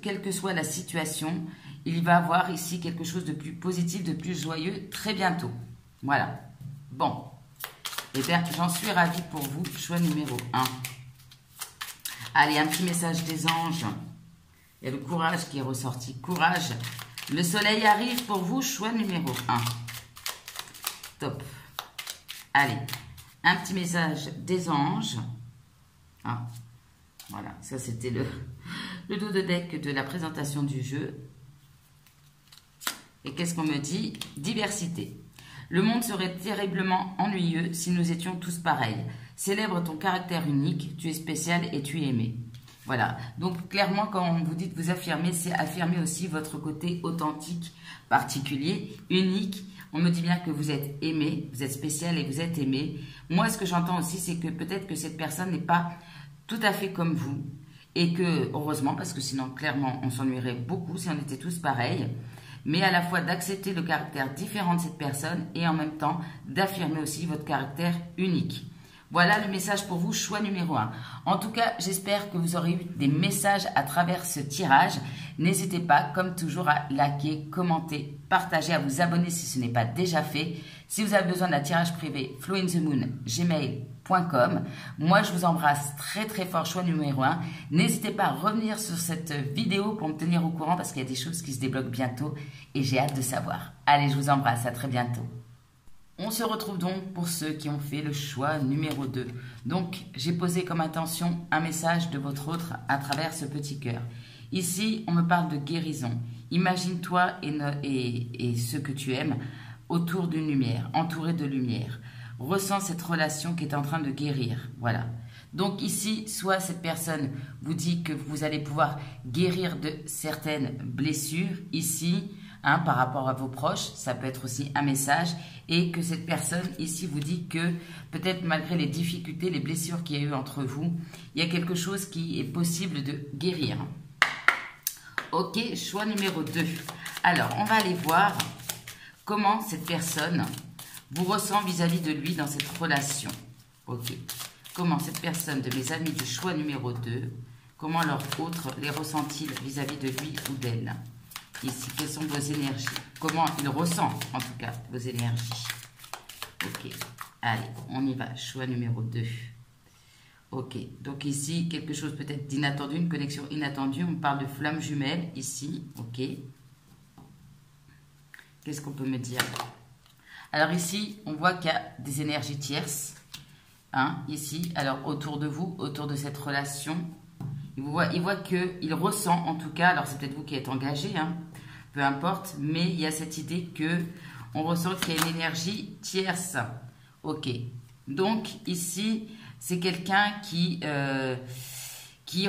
A: Quelle que soit la situation, il va y avoir ici quelque chose de plus positif, de plus joyeux, très bientôt. Voilà. Bon. Eh bien, j'en suis ravie pour vous. Choix numéro 1. Allez, un petit message des anges. Il y a le courage qui est ressorti. Courage. Le soleil arrive pour vous. Choix numéro 1. Top. Allez, un petit message des anges. Ah, voilà, ça c'était le dos de deck de la présentation du jeu. Et qu'est-ce qu'on me dit? Diversité. Le monde serait terriblement ennuyeux si nous étions tous pareils. Célèbre ton caractère unique, tu es spécial et tu es aimé. Voilà, donc clairement quand vous dites vous affirmer, c'est affirmer aussi votre côté authentique, particulier, unique. On me dit bien que vous êtes aimé, vous êtes spécial et vous êtes aimé. Moi, ce que j'entends aussi, c'est que peut-être que cette personne n'est pas tout à fait comme vous. Et que, heureusement, parce que sinon, clairement, on s'ennuierait beaucoup si on était tous pareils. Mais à la fois d'accepter le caractère différent de cette personne et en même temps d'affirmer aussi votre caractère unique. Voilà le message pour vous, choix numéro 1. En tout cas, j'espère que vous aurez eu des messages à travers ce tirage. N'hésitez pas, comme toujours, à liker, commenter, partager, à vous abonner si ce n'est pas déjà fait. Si vous avez besoin d'un tirage privé, flointhemoon@gmail.com. Moi, je vous embrasse très très fort, choix numéro 1. N'hésitez pas à revenir sur cette vidéo pour me tenir au courant parce qu'il y a des choses qui se débloquent bientôt et j'ai hâte de savoir. Allez, je vous embrasse, à très bientôt. On se retrouve donc pour ceux qui ont fait le choix numéro 2. Donc, j'ai posé comme intention un message de votre autre à travers ce petit cœur. Ici, on me parle de guérison. Imagine-toi et ceux que tu aimes autour d'une lumière, entouré de lumière. Ressens cette relation qui est en train de guérir. Voilà. Donc ici, soit cette personne vous dit que vous allez pouvoir guérir de certaines blessures. Ici, par rapport à vos proches, ça peut être aussi un message. Et que cette personne ici vous dit que peut-être malgré les difficultés, les blessures qu'il y a eu entre vous, il y a quelque chose qui est possible de guérir. Ok, choix numéro 2. Alors, on va aller voir comment cette personne vous ressent vis-à-vis de lui dans cette relation. Ok. Comment cette personne de mes amis du choix numéro 2, comment leur autre les ressent-il vis-à-vis de lui ou d'elle? Ici, quelles sont vos énergies? Comment il ressent, en tout cas, vos énergies? Ok. Allez, on y va. Choix numéro 2. Ok. Donc ici, quelque chose peut-être d'inattendu, une connexion inattendue. On parle de flamme jumelle ici. Ok. Qu'est-ce qu'on peut me dire? Alors ici, on voit qu'il y a des énergies tierces. Hein, ici, alors autour de vous, autour de cette relation. Il voit qu'il ressent, en tout cas, alors c'est peut-être vous qui êtes engagé, hein, peu importe, mais il y a cette idée que on ressent qu'il y a une énergie tierce. Ok. Donc ici, c'est quelqu'un qui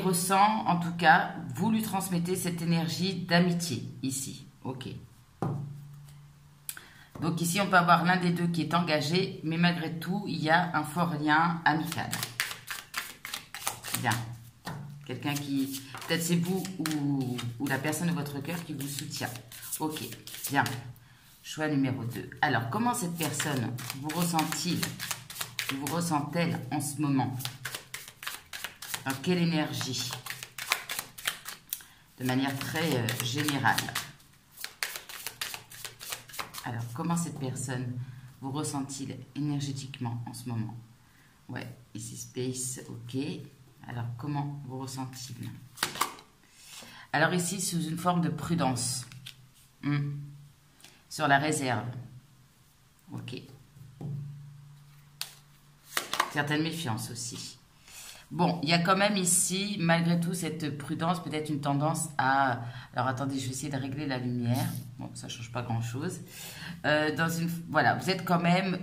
A: ressent, en tout cas, vous lui transmettez cette énergie d'amitié ici. Ok. Donc ici, on peut avoir l'un des deux qui est engagé, mais malgré tout, il y a un fort lien amical. Bien. Quelqu'un qui, peut-être c'est vous ou la personne de votre cœur qui vous soutient. Ok, bien. Choix numéro 2. Alors, comment cette personne vous ressent-il, vous ressent-elle en ce moment? Dans quelle énergie? De manière très générale. Alors, comment cette personne vous ressent-il énergétiquement en ce moment? Ouais, ici Space, ok. Alors, comment vous ressent-il? Alors ici, sous une forme de prudence. Sur la réserve. Ok. Certaine méfiance aussi. Bon, il y a quand même ici, malgré tout, cette prudence, peut-être une tendance à... Alors, attendez, je vais essayer de régler la lumière. Bon, ça ne change pas grand-chose. Voilà, vous êtes quand même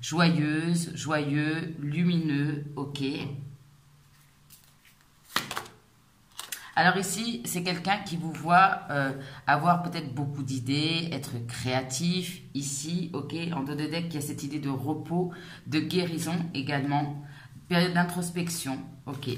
A: joyeuse, joyeux, lumineux, ok. Alors ici, c'est quelqu'un qui vous voit avoir peut-être beaucoup d'idées, être créatif. Ici, ok, en dos de deck, il y a cette idée de repos, de guérison également. Période d'introspection, ok.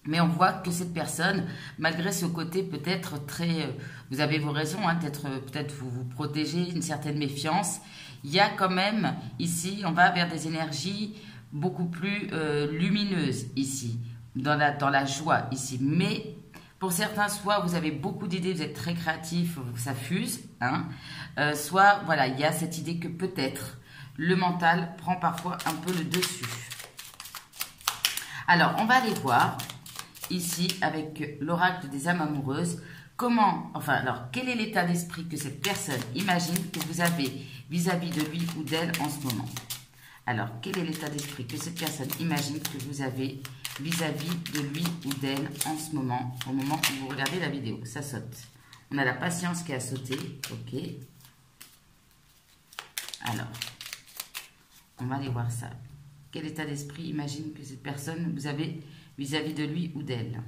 A: Mais on voit que cette personne, malgré ce côté peut-être très... vous avez vos raisons, hein, peut-être vous protégez, une certaine méfiance. Il y a quand même, ici, on va vers des énergies beaucoup plus lumineuses, ici. Dans la joie, ici. Mais pour certains, soit vous avez beaucoup d'idées, vous êtes très créatif, ça fuse. Hein, soit, voilà, il y a cette idée que peut-être le mental prend parfois un peu le dessus. Alors, on va aller voir ici avec l'oracle des âmes amoureuses. Quel est l'état d'esprit que cette personne imagine que vous avez vis-à-vis de lui ou d'elle en ce moment? Alors, quel est l'état d'esprit que cette personne imagine que vous avez vis-à-vis de lui ou d'elle en ce moment, au moment où vous regardez la vidéo? Ça saute. On a la patience qui a sauté. Ok. Alors, on va aller voir ça. Quel état d'esprit imagine que cette personne vous avez vis-à-vis de lui ou d'elle?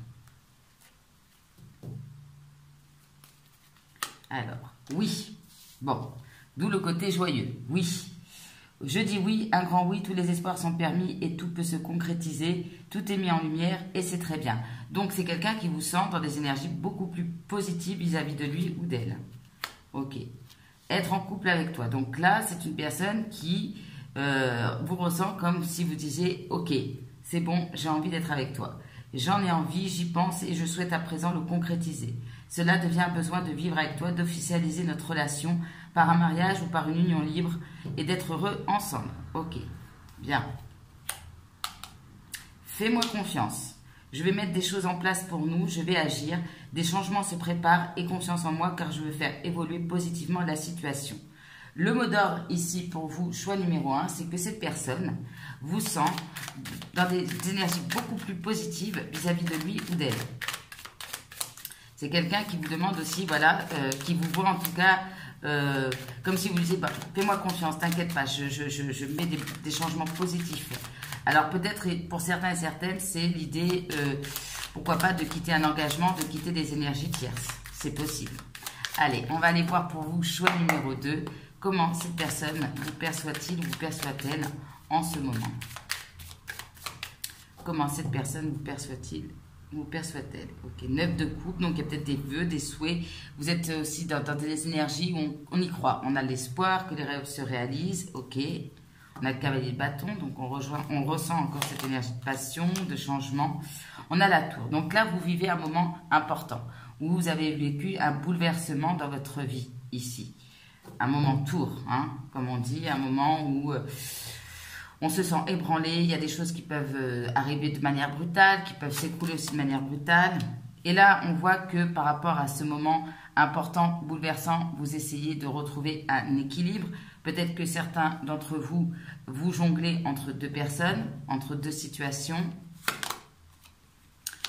A: Alors, oui. Bon, d'où le côté joyeux. Oui. Je dis oui, un grand oui, tous les espoirs sont permis et tout peut se concrétiser. Tout est mis en lumière et c'est très bien. Donc, c'est quelqu'un qui vous sent dans des énergies beaucoup plus positives vis-à-vis de lui ou d'elle. Ok. Être en couple avec toi. Donc là, c'est une personne qui vous ressent comme si vous disiez « Ok, c'est bon, j'ai envie d'être avec toi. J'en ai envie, j'y pense et je souhaite à présent le concrétiser. Cela devient un besoin de vivre avec toi, d'officialiser notre relation par un mariage ou par une union libre et d'être heureux ensemble. » Ok, bien. Fais-moi confiance. Je vais mettre des choses en place pour nous, je vais agir. Des changements se préparent et confiance en moi car je veux faire évoluer positivement la situation. Le mot d'ordre ici pour vous, choix numéro 1, c'est que cette personne vous sent dans des énergies beaucoup plus positives vis-à-vis de lui ou d'elle. C'est quelqu'un qui vous demande aussi, voilà, qui vous voit en tout cas comme si vous disiez, bah, fais-moi confiance, t'inquiète pas, je mets des changements positifs. Alors peut-être pour certains et certaines, c'est l'idée, pourquoi pas, de quitter un engagement, de quitter des énergies tierces. C'est possible. Allez, on va aller voir pour vous, choix numéro 2. Comment cette personne vous perçoit-il ou vous perçoit-elle en ce moment? Comment cette personne vous perçoit-il vous perçoit-elle? Ok, 9 de coupe, donc il y a peut-être des vœux, des souhaits. Vous êtes aussi dans des énergies où on y croit. On a l'espoir que les rêves se réalisent. Ok, on a le cavalier de bâton, donc on ressent encore cette énergie de passion, de changement. On a la tour. Donc là, vous vivez un moment important où vous avez vécu un bouleversement dans votre vie ici. Un moment tour, hein, comme on dit, un moment où on se sent ébranlé, il y a des choses qui peuvent arriver de manière brutale, qui peuvent s'écouler aussi de manière brutale. Et là, on voit que par rapport à ce moment important, bouleversant, vous essayez de retrouver un équilibre. Peut-être que certains d'entre vous, vous jonglez entre deux personnes, entre deux situations.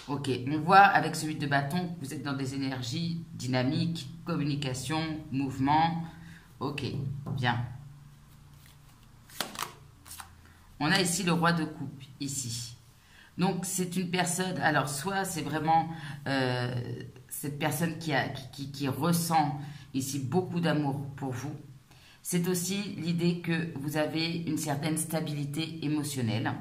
A: Ok, on voit avec ce 8 de bâton que vous êtes dans des énergies dynamiques, communication, mouvement. Ok, bien. On a ici le roi de coupe, ici. Donc, c'est une personne, alors soit c'est vraiment cette personne qui ressent ici beaucoup d'amour pour vous. C'est aussi l'idée que vous avez une certaine stabilité émotionnelle.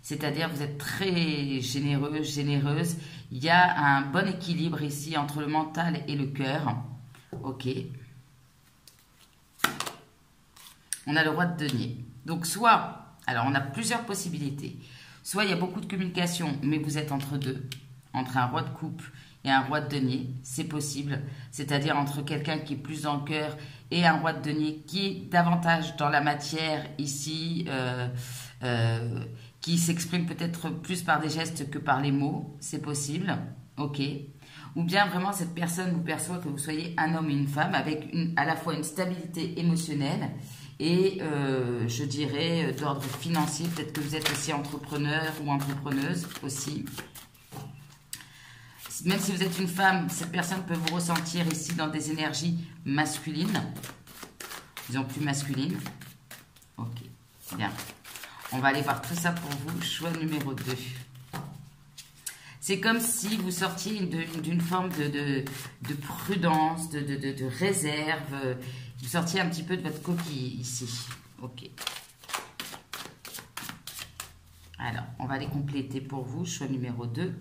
A: C'est-à-dire vous êtes très généreux, généreuse. Il y a un bon équilibre ici entre le mental et le cœur. Ok. On a le roi de denier. Donc soit, alors on a plusieurs possibilités. Soit il y a beaucoup de communication, mais vous êtes entre deux. Entre un roi de coupe et un roi de denier, c'est possible. C'est-à-dire entre quelqu'un qui est plus dans le cœur et un roi de denier qui est davantage dans la matière ici, qui s'exprime peut-être plus par des gestes que par les mots. C'est possible, ok. Ou bien vraiment cette personne vous perçoit que vous soyez un homme et une femme avec à la fois une stabilité émotionnelle et je dirais d'ordre financier. Peut-être que vous êtes aussi entrepreneur ou entrepreneuse aussi. Même si vous êtes une femme, cette personne peut vous ressentir ici dans des énergies masculines. Disons plus masculines. Ok, bien. On va aller voir tout ça pour vous. Choix numéro 2. C'est comme si vous sortiez d'une forme de prudence, de réserve. Vous sortiez un petit peu de votre coquille ici. Ok. Alors, on va les compléter pour vous. Choix numéro 2.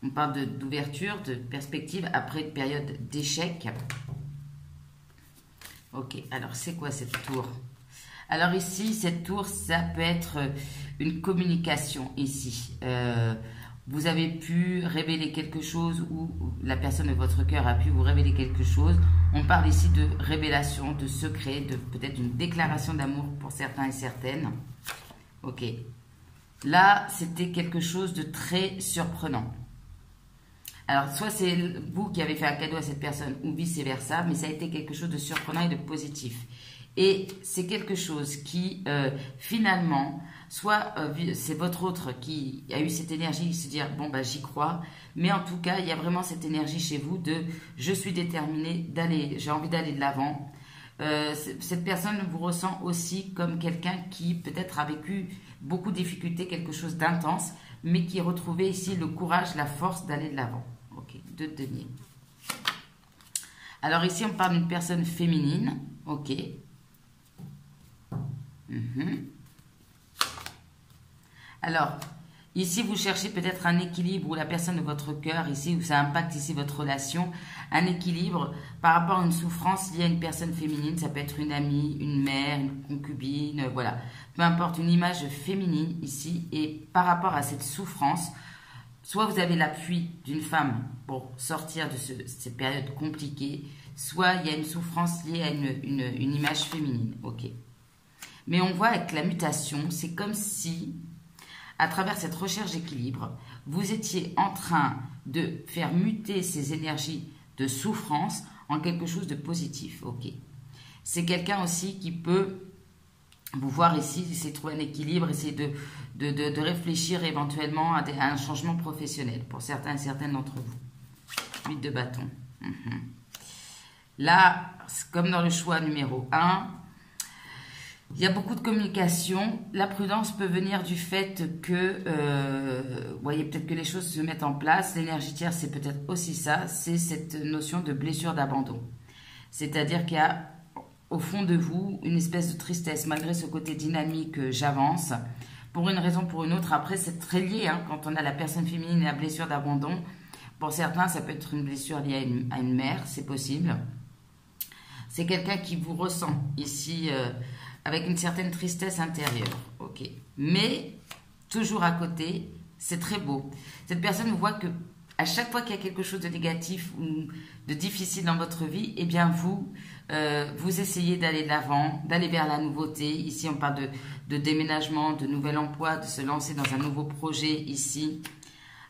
A: On parle d'ouverture, de perspective après une période d'échec. Ok, alors c'est quoi cette tour? Alors ici, cette tour, ça peut être une communication ici. Vous avez pu révéler quelque chose ou la personne de votre cœur a pu vous révéler quelque chose. On parle ici de révélation, de secret, de peut-être une déclaration d'amour pour certains et certaines. Ok. Là, c'était quelque chose de très surprenant. Alors, soit c'est vous qui avez fait un cadeau à cette personne ou vice-versa, mais ça a été quelque chose de surprenant et de positif. Et c'est quelque chose qui, finalement, soit c'est votre autre qui a eu cette énergie de se dire « bon, bah j'y crois », mais en tout cas, il y a vraiment cette énergie chez vous de « je suis déterminée, j'ai envie d'aller de l'avant ». Cette personne vous ressent aussi comme quelqu'un qui peut-être a vécu beaucoup de difficultés, quelque chose d'intense, mais qui retrouvait ici le courage, la force d'aller de l'avant. Ok, 2 de denier. Alors ici, on parle d'une personne féminine. Ok. Alors, ici, vous cherchez peut-être un équilibre où la personne de votre cœur, ici, où ça impacte ici votre relation, un équilibre par rapport à une souffrance liée à une personne féminine. Ça peut être une amie, une mère, une concubine, voilà. Peu importe, une image féminine ici. Et par rapport à cette souffrance, soit vous avez l'appui d'une femme pour sortir de cette période compliquée, soit il y a une souffrance liée à une image féminine. Ok. Mais on voit avec la mutation, c'est comme si, à travers cette recherche d'équilibre, vous étiez en train de faire muter ces énergies de souffrance en quelque chose de positif. Ok. C'est quelqu'un aussi qui peut vous voir ici, essayer de trouver un équilibre, essayer de réfléchir éventuellement à un changement professionnel pour certains et certaines d'entre vous. 8 de bâton. Là, comme dans le choix numéro 1, il y a beaucoup de communication. La prudence peut venir du fait que, vous voyez, peut-être que les choses se mettent en place. L'énergie tierce, c'est peut-être aussi ça. C'est cette notion de blessure d'abandon. C'est-à-dire qu'il y a au fond de vous une espèce de tristesse. Malgré ce côté dynamique, j'avance. pour une raison ou pour une autre. Après, c'est très lié, hein, quand on a la personne féminine et la blessure d'abandon. Pour certains, ça peut être une blessure liée à une mère, c'est possible. C'est quelqu'un qui vous ressent ici avec une certaine tristesse intérieure. Ok. Mais, toujours à côté, c'est très beau. Cette personne voit que à chaque fois qu'il y a quelque chose de négatif ou de difficile dans votre vie, eh bien vous essayez d'aller de l'avant, d'aller vers la nouveauté. Ici, on parle de déménagement, de nouvel emploi, de se lancer dans un nouveau projet ici.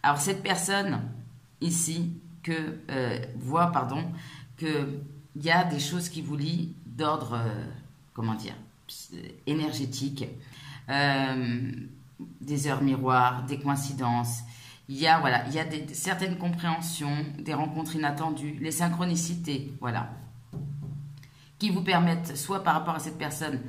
A: Alors, cette personne ici voit qu'il y a des choses qui vous lient d'ordre, énergétique, des heures miroirs, des coïncidences. Il y a certaines compréhensions, des rencontres inattendues, les synchronicités, voilà, qui vous permettent, soit par rapport à cette personne,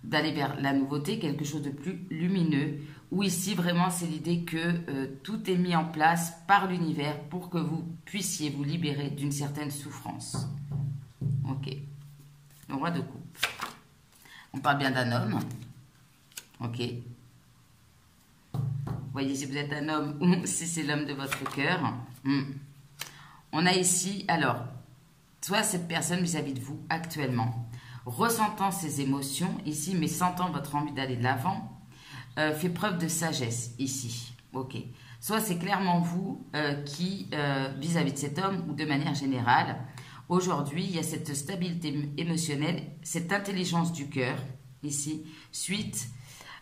A: d'aller vers la nouveauté, quelque chose de plus lumineux, ou ici, vraiment, c'est l'idée que tout est mis en place par l'univers pour que vous puissiez vous libérer d'une certaine souffrance. Ok. Le roi de coupe. On parle bien d'un homme. Ok. Voyez si vous êtes un homme ou si c'est l'homme de votre cœur. On a ici, alors, soit cette personne vis-à-vis de vous actuellement, ressentant ses émotions ici, mais sentant votre envie d'aller de l'avant, fait preuve de sagesse ici. Ok. Soit c'est clairement vous qui, vis-à-vis de cet homme ou de manière générale, aujourd'hui, il y a cette stabilité émotionnelle, cette intelligence du cœur ici, suite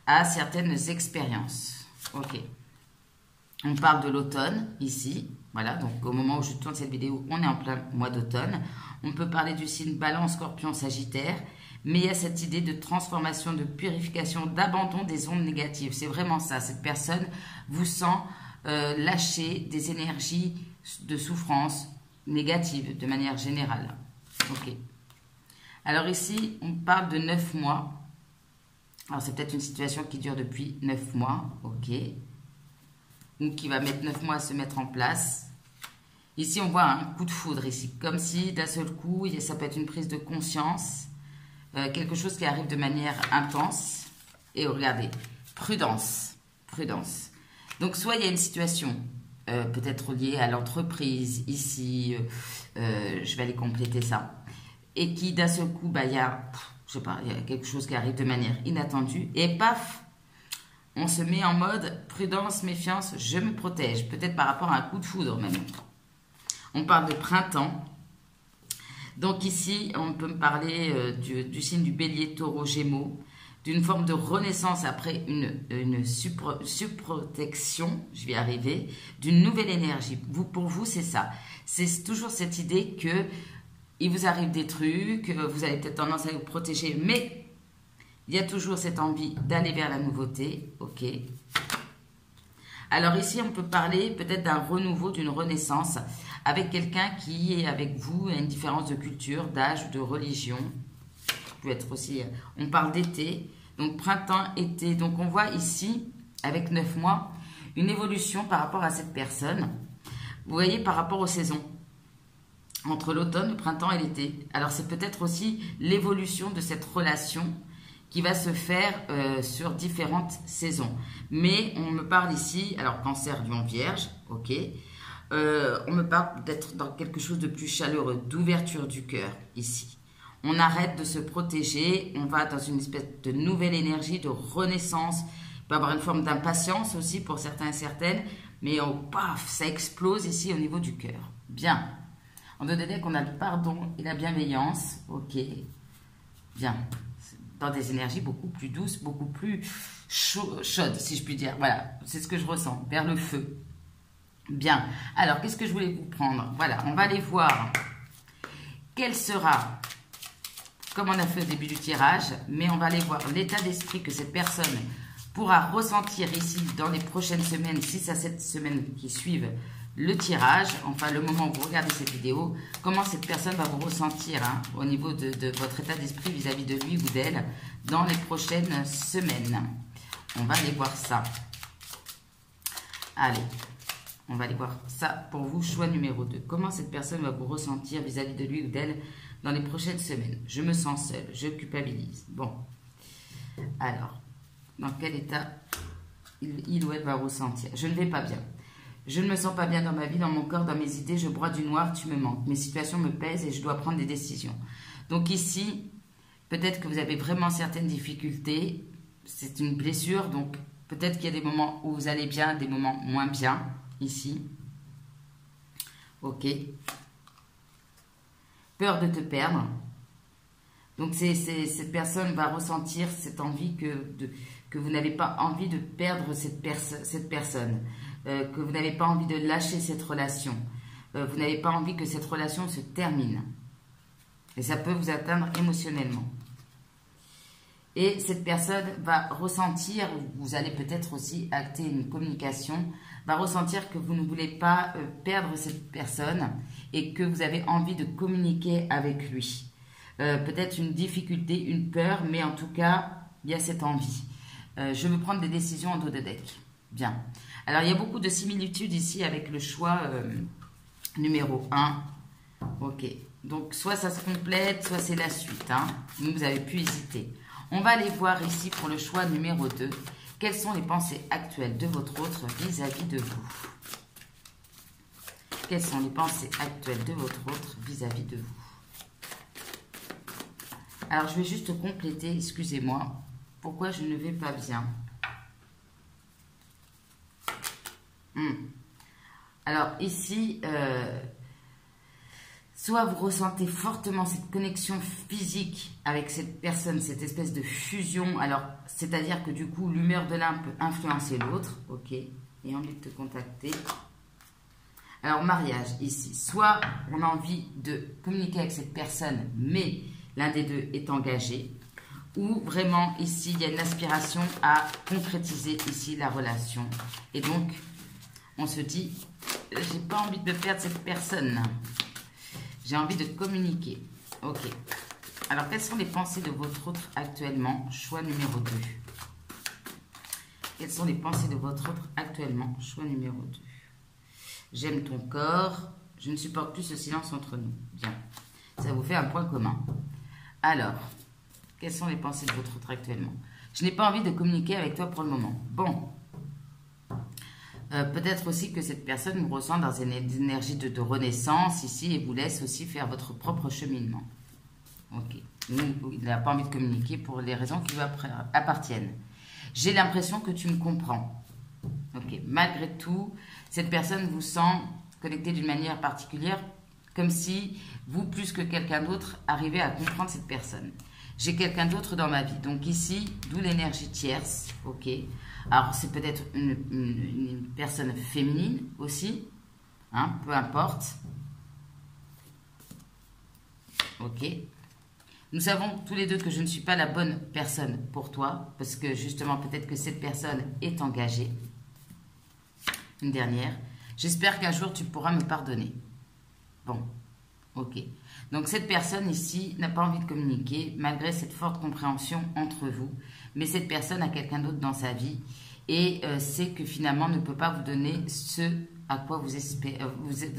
A: à certaines expériences. Ok. On parle de l'automne ici. Voilà, donc au moment où je tourne cette vidéo, on est en plein mois d'automne. On peut parler du signe Balance, Scorpion, Sagittaire. Mais il y a cette idée de transformation, de purification, d'abandon des ondes négatives. C'est vraiment ça. Cette personne vous sent lâcher des énergies de souffrance négatives de manière générale. Ok. Alors ici, on parle de 9 mois. Alors, c'est peut-être une situation qui dure depuis 9 mois, ok. Ou qui va mettre 9 mois à se mettre en place. Ici, on voit un coup de foudre, ici. Comme si, d'un seul coup, ça peut être une prise de conscience. Quelque chose qui arrive de manière intense. Et regardez, prudence, prudence. Donc, soit il y a une situation, peut-être liée à l'entreprise, ici, je vais aller compléter ça. Et qui, d'un seul coup, il y a... je sais pas, il y a quelque chose qui arrive de manière inattendue et paf, on se met en mode prudence, méfiance, je me protège, peut-être par rapport à un coup de foudre même. On parle de printemps. Donc ici, on peut me parler du signe du bélier, taureau, gémeaux, d'une forme de renaissance après une surprotection, je vais y arriver, d'une nouvelle énergie. Pour vous, c'est ça. C'est toujours cette idée que il vous arrive des trucs, vous avez peut-être tendance à vous protéger, mais il y a toujours cette envie d'aller vers la nouveauté. Ok. Alors ici, on peut parler peut-être d'un renouveau, d'une renaissance avec quelqu'un qui est avec vous à une différence de culture, d'âge, de religion. Peut être aussi, on parle d'été, donc printemps, été. Donc on voit ici, avec 9 mois, une évolution par rapport à cette personne. Vous voyez, par rapport aux saisons. Entre l'automne, le printemps et l'été. Alors, c'est peut-être aussi l'évolution de cette relation qui va se faire sur différentes saisons. Mais on me parle ici, alors Cancer, Lion, Vierge, ok. On me parle d'être dans quelque chose de plus chaleureux, d'ouverture du cœur, ici. On arrête de se protéger, on va dans une espèce de nouvelle énergie, de renaissance. Il peut y avoir une forme d'impatience aussi pour certains et certaines, mais paf, ça explose ici au niveau du cœur. Bien. On doit dire qu'on a le pardon et la bienveillance. Ok. Bien. Dans des énergies beaucoup plus douces, beaucoup plus chaudes, si je puis dire. Voilà. C'est ce que je ressens. Vers le feu. Bien. Alors, qu'est-ce que je voulais vous prendre? Voilà. On va aller voir quel sera, comme on a fait au début du tirage, mais on va aller voir l'état d'esprit que cette personne pourra ressentir ici dans les prochaines semaines, 6 à 7 semaines qui suivent le tirage, enfin le moment où vous regardez cette vidéo, comment cette personne va vous ressentir au niveau de votre état d'esprit vis-à-vis de lui ou d'elle dans les prochaines semaines. On va aller voir ça. Allez, on va aller voir ça pour vous, choix numéro 2. Comment cette personne va vous ressentir vis-à-vis de lui ou d'elle dans les prochaines semaines? Je me sens seule, je culpabilise. Bon, alors, dans quel état il ou elle va ressentir. Je ne vais pas bien. Je ne me sens pas bien dans ma vie, dans mon corps, dans mes idées. Je broie du noir, tu me manques. Mes situations me pèsent et je dois prendre des décisions. Donc ici, peut-être que vous avez vraiment certaines difficultés. C'est une blessure, donc peut-être qu'il y a des moments où vous allez bien, des moments moins bien, ici. Ok. Peur de te perdre. Donc cette personne va ressentir cette envie que vous n'avez pas envie de perdre cette personne. Que vous n'avez pas envie de lâcher cette relation. Vous n'avez pas envie que cette relation se termine. Et ça peut vous atteindre émotionnellement. Et cette personne va ressentir, vous allez peut-être aussi acter une communication, va ressentir que vous ne voulez pas perdre cette personne et que vous avez envie de communiquer avec lui. Peut-être une difficulté, une peur, mais en tout cas, il y a cette envie. Je veux prendre des décisions en dos de deck. Bien. Alors, il y a beaucoup de similitudes ici avec le choix numéro 1. Ok. Donc, soit ça se complète, soit c'est la suite. Hein. Vous avez pu hésiter. On va aller voir ici pour le choix numéro 2. Quelles sont les pensées actuelles de votre autre vis-à-vis de vous? Quelles sont les pensées actuelles de votre autre vis-à-vis de vous? Alors, je vais juste compléter, excusez-moi, pourquoi je ne vais pas bien. Alors, ici, soit vous ressentez fortement cette connexion physique avec cette personne, cette espèce de fusion. Alors, c'est-à-dire que du coup, l'humeur de l'un peut influencer l'autre. Ok, et envie de te contacter. Alors, mariage, ici. Soit on a envie de communiquer avec cette personne, mais l'un des deux est engagé. Ou vraiment, ici, il y a une aspiration à concrétiser ici la relation. Et donc, on se dit, j'ai pas envie de perdre cette personne. J'ai envie de communiquer. Ok. Alors, quelles sont les pensées de votre autre actuellement? Choix numéro 2. Quelles sont les pensées de votre autre actuellement? Choix numéro 2. J'aime ton corps. Je ne supporte plus ce silence entre nous. Bien. Ça vous fait un point commun. Alors, quelles sont les pensées de votre autre actuellement? Je n'ai pas envie de communiquer avec toi pour le moment. Bon. Peut-être aussi que cette personne vous ressent dans une énergie de renaissance ici et vous laisse aussi faire votre propre cheminement. Ok. Il n'a pas envie de communiquer pour les raisons qui lui appartiennent. J'ai l'impression que tu me comprends. Ok. Malgré tout, cette personne vous sent connecté d'une manière particulière, comme si vous, plus que quelqu'un d'autre, arrivez à comprendre cette personne. J'ai quelqu'un d'autre dans ma vie. Donc ici, d'où l'énergie tierce. Ok. Alors, c'est peut-être une personne féminine aussi. Hein, peu importe. Ok. Nous savons tous les deux que je ne suis pas la bonne personne pour toi. Parce que justement, peut-être que cette personne est engagée. Une dernière. J'espère qu'un jour, tu pourras me pardonner. Bon. Ok. Donc, cette personne ici n'a pas envie de communiquer, malgré cette forte compréhension entre vous. Mais cette personne a quelqu'un d'autre dans sa vie et sait que finalement ne peut pas vous donner ce à quoi vous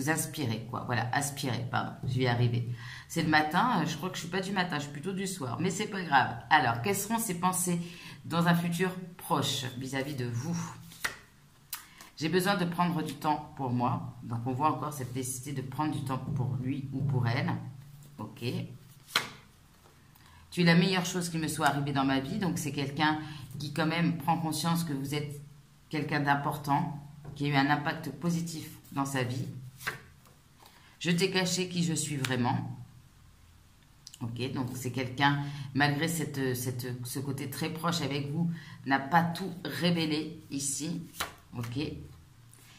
A: inspirez. Quoi. Voilà, aspirez, pardon, je vais y arriver. C'est le matin, je crois que je ne suis pas du matin, je suis plutôt du soir, mais c'est pas grave. Alors, quelles seront ces pensées dans un futur proche vis-à-vis de vous? J'ai besoin de prendre du temps pour moi. Donc, on voit encore cette nécessité de prendre du temps pour lui ou pour elle. Ok. Tu es la meilleure chose qui me soit arrivée dans ma vie. Donc, c'est quelqu'un qui, quand même, prend conscience que vous êtes quelqu'un d'important, qui a eu un impact positif dans sa vie. Je t'ai caché qui je suis vraiment. Ok. Donc, c'est quelqu'un, malgré ce côté très proche avec vous, n'a pas tout révélé ici. Ok.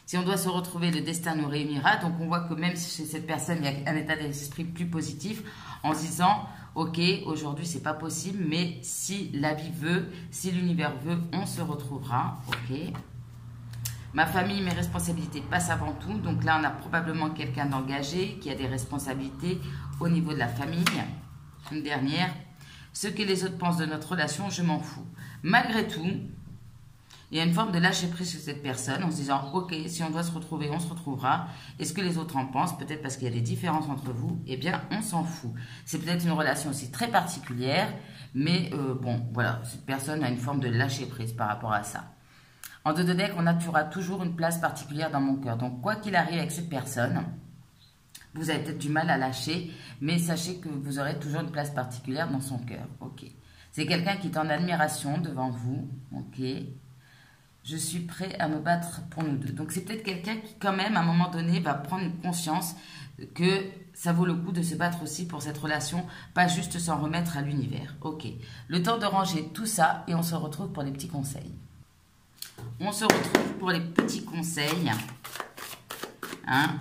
A: Si on doit se retrouver, le destin nous réunira. Donc, on voit que même chez cette personne, il y a un état d'esprit plus positif en se disant, ok, aujourd'hui, c'est pas possible, mais si la vie veut, si l'univers veut, on se retrouvera. Ok. Ma famille, mes responsabilités passent avant tout. Donc là, on a probablement quelqu'un d'engagé qui a des responsabilités au niveau de la famille. Une dernière. Ce que les autres pensent de notre relation, je m'en fous. Malgré tout, il y a une forme de lâcher prise sur cette personne en se disant, ok, si on doit se retrouver, on se retrouvera. Et ce que les autres en pensent, peut-être parce qu'il y a des différences entre vous, eh bien, on s'en fout. C'est peut-être une relation aussi très particulière, mais bon, voilà, cette personne a une forme de lâcher prise par rapport à ça. En 2 de deck, tu auras toujours une place particulière dans mon cœur. Donc, quoi qu'il arrive avec cette personne, vous avez peut-être du mal à lâcher, mais sachez que vous aurez toujours une place particulière dans son cœur. Ok. C'est quelqu'un qui est en admiration devant vous. Ok. Je suis prêt à me battre pour nous deux. Donc, c'est peut-être quelqu'un qui, quand même, à un moment donné, va prendre conscience que ça vaut le coup de se battre aussi pour cette relation, pas juste s'en remettre à l'univers. Ok. Le temps de ranger tout ça et on se retrouve pour les petits conseils. On se retrouve pour les petits conseils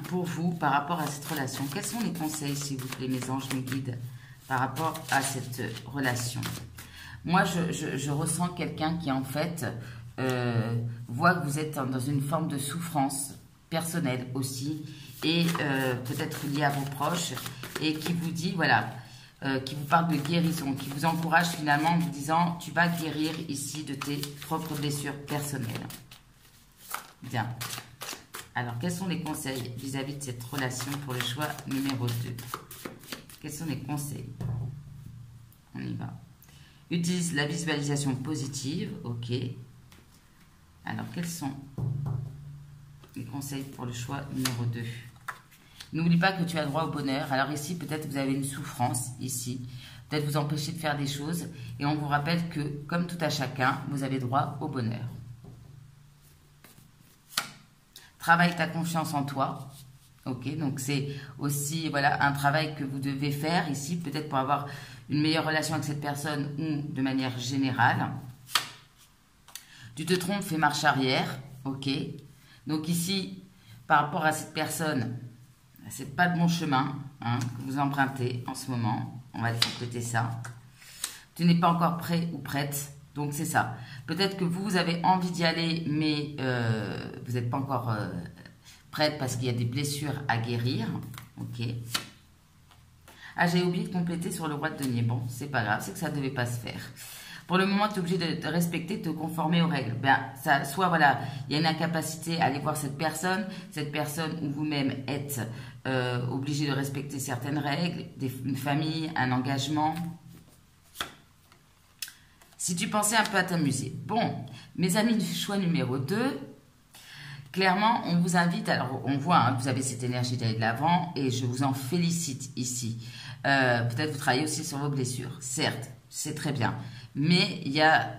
A: pour vous par rapport à cette relation. Quels sont les conseils, s'il vous plaît, mes anges, mes guides, par rapport à cette relation? Moi, je ressens quelqu'un qui, en fait, voit que vous êtes dans une forme de souffrance personnelle aussi, et peut-être liée à vos proches, et qui vous dit, voilà, qui vous parle de guérison, qui vous encourage finalement en vous disant, tu vas guérir ici de tes propres blessures personnelles. Bien. Alors, quels sont les conseils vis-à-vis de cette relation pour le choix numéro 2? Quels sont les conseils? On y va. Utilise la visualisation positive. Ok. Alors, quels sont les conseils pour le choix numéro 2? N'oublie pas que tu as droit au bonheur. Alors ici, peut-être vous avez une souffrance, ici. Peut-être vous empêcher de faire des choses. Et on vous rappelle que, comme tout à chacun, vous avez droit au bonheur. Travaille ta confiance en toi. Ok, donc c'est aussi voilà, un travail que vous devez faire ici, peut-être pour avoir une meilleure relation avec cette personne ou de manière générale. Tu te trompes, fais marche arrière. Ok, donc ici, par rapport à cette personne, c'est pas le bon chemin que vous empruntez en ce moment. On va compléter ça. Tu n'es pas encore prêt ou prête. Donc, c'est ça. Peut-être que vous avez envie d'y aller, mais vous n'êtes pas encore prête parce qu'il y a des blessures à guérir. Ok. Ah, j'ai oublié de compléter sur le roi de denier. Bon, c'est pas grave, c'est que ça ne devait pas se faire. Pour le moment, tu es obligé de respecter, de te conformer aux règles. Ben, ça, soit, voilà, il y a une incapacité à aller voir cette personne ou vous-même êtes obligé de respecter certaines règles, une famille, un engagement. Si tu pensais un peu à t'amuser. Bon, mes amis du choix numéro 2, clairement, on vous invite, alors on voit que vous avez cette énergie d'aller de l'avant et je vous en félicite ici. Peut-être vous travaillez aussi sur vos blessures, certes, c'est très bien. Mais il y a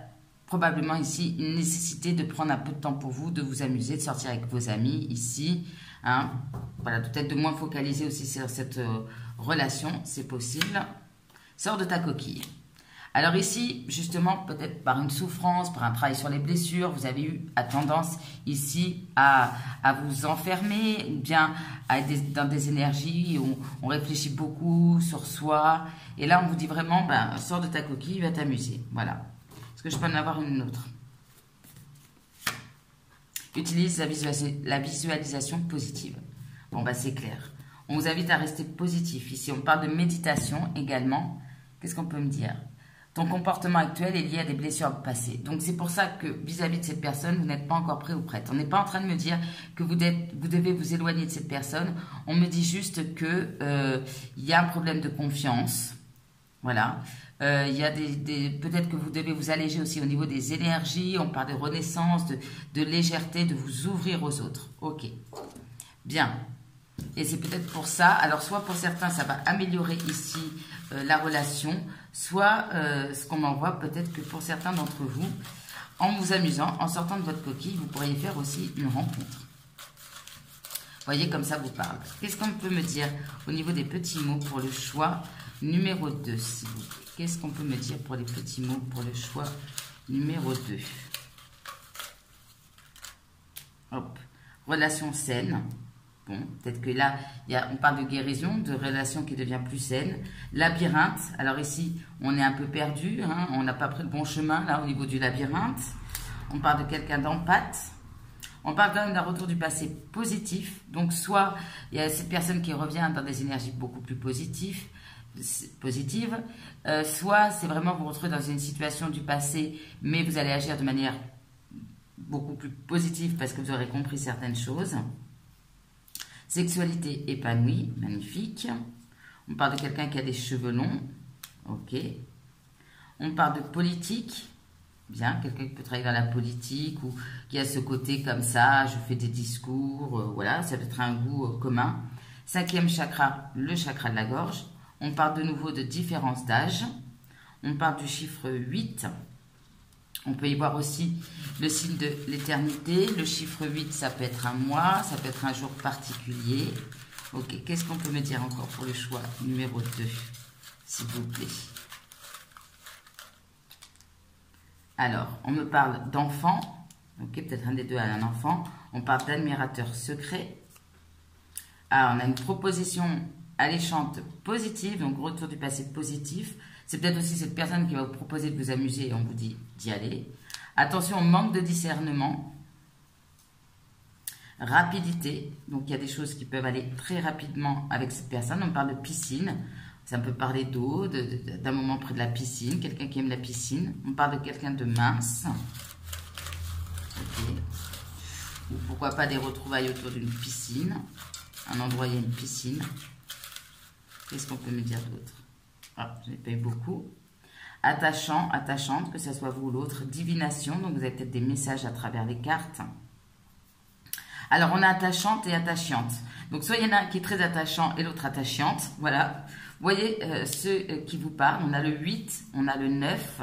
A: probablement ici une nécessité de prendre un peu de temps pour vous, de vous amuser, de sortir avec vos amis ici. Voilà, peut-être de moins focaliser aussi sur cette relation, c'est possible. Sors de ta coquille. Alors ici, justement, peut-être par une souffrance, par un travail sur les blessures, vous avez eu tendance ici à vous enfermer, ou bien à être dans des énergies où on réfléchit beaucoup sur soi. Et là, on vous dit vraiment, ben, sors de ta coquille, va t'amuser. Voilà. Est-ce que je peux en avoir une autre? Utilise la visualisation positive. Bon, bah c'est clair. On vous invite à rester positif. Ici, on parle de méditation également. Qu'est-ce qu'on peut me dire? Ton comportement actuel est lié à des blessures passées. Donc, c'est pour ça que vis-à-vis de cette personne, vous n'êtes pas encore prêt ou prête. On n'est pas en train de me dire que vous devez vous éloigner de cette personne. On me dit juste que il y a un problème de confiance. Voilà. Il y a peut-être que vous devez vous alléger aussi au niveau des énergies. On parle de renaissance, de légèreté, de vous ouvrir aux autres. Ok. Bien. Et c'est peut-être pour ça. Alors, soit pour certains, ça va améliorer ici la relation. Soit, ce qu'on m'envoie, peut-être que pour certains d'entre vous, en vous amusant, en sortant de votre coquille, vous pourriez faire aussi une rencontre. Voyez, comme ça vous parle. Qu'est-ce qu'on peut me dire au niveau des petits mots pour le choix numéro 2, s'il vous plaît? Qu'est-ce qu'on peut me dire pour les petits mots pour le choix numéro 2? Hop. Relation saine. Bon, peut-être que là, on parle de guérison, de relation qui devient plus saine. Labyrinthe. Alors ici, on est un peu perdu. On n'a pas pris le bon chemin, là, au niveau du labyrinthe. On parle de quelqu'un d'empathe. On parle quand même d'un retour du passé positif. Donc, soit il y a cette personne qui revient dans des énergies beaucoup plus positives, soit c'est vraiment vous retrouvez dans une situation du passé, mais vous allez agir de manière beaucoup plus positive parce que vous aurez compris certaines choses. Sexualité épanouie, magnifique. On parle de quelqu'un qui a des cheveux longs. Ok. On parle de politique. Bien, quelqu'un qui peut travailler dans la politique ou qui a ce côté comme ça, je fais des discours, voilà, ça peut être un goût commun. 5e chakra, le chakra de la gorge. On parle de nouveau de différence d'âge. On parle du chiffre 8. On peut y voir aussi le signe de l'éternité. Le chiffre 8, ça peut être un mois, ça peut être un jour particulier. Ok, qu'est-ce qu'on peut me dire encore pour le choix numéro 2, s'il vous plaît? Alors, on me parle d'enfant. Ok, peut-être un des deux a un enfant. On parle d'admirateur secret. Ah, on a une proposition alléchante positive, donc retour du passé positif. C'est peut-être aussi cette personne qui va vous proposer de vous amuser et on vous dit d'y aller. Attention, manque de discernement. Rapidité, donc il y a des choses qui peuvent aller très rapidement avec cette personne. On parle de piscine, ça peut parler d'eau, d'un moment près de la piscine, quelqu'un qui aime la piscine. On parle de quelqu'un de mince. Okay. Ou pourquoi pas des retrouvailles autour d'une piscine, un endroit où il y a une piscine. Qu'est-ce qu'on peut me dire d'autre? Ah, je n'ai pas eu beaucoup. Attachant, attachante, que ce soit vous ou l'autre. Divination, donc vous avez peut-être des messages à travers les cartes. Alors, on a attachante et attachante. Donc, soit il y en a un qui est très attachant et l'autre attachante. Voilà. Vous voyez ceux qui vous parlent. On a le 8, on a le 9.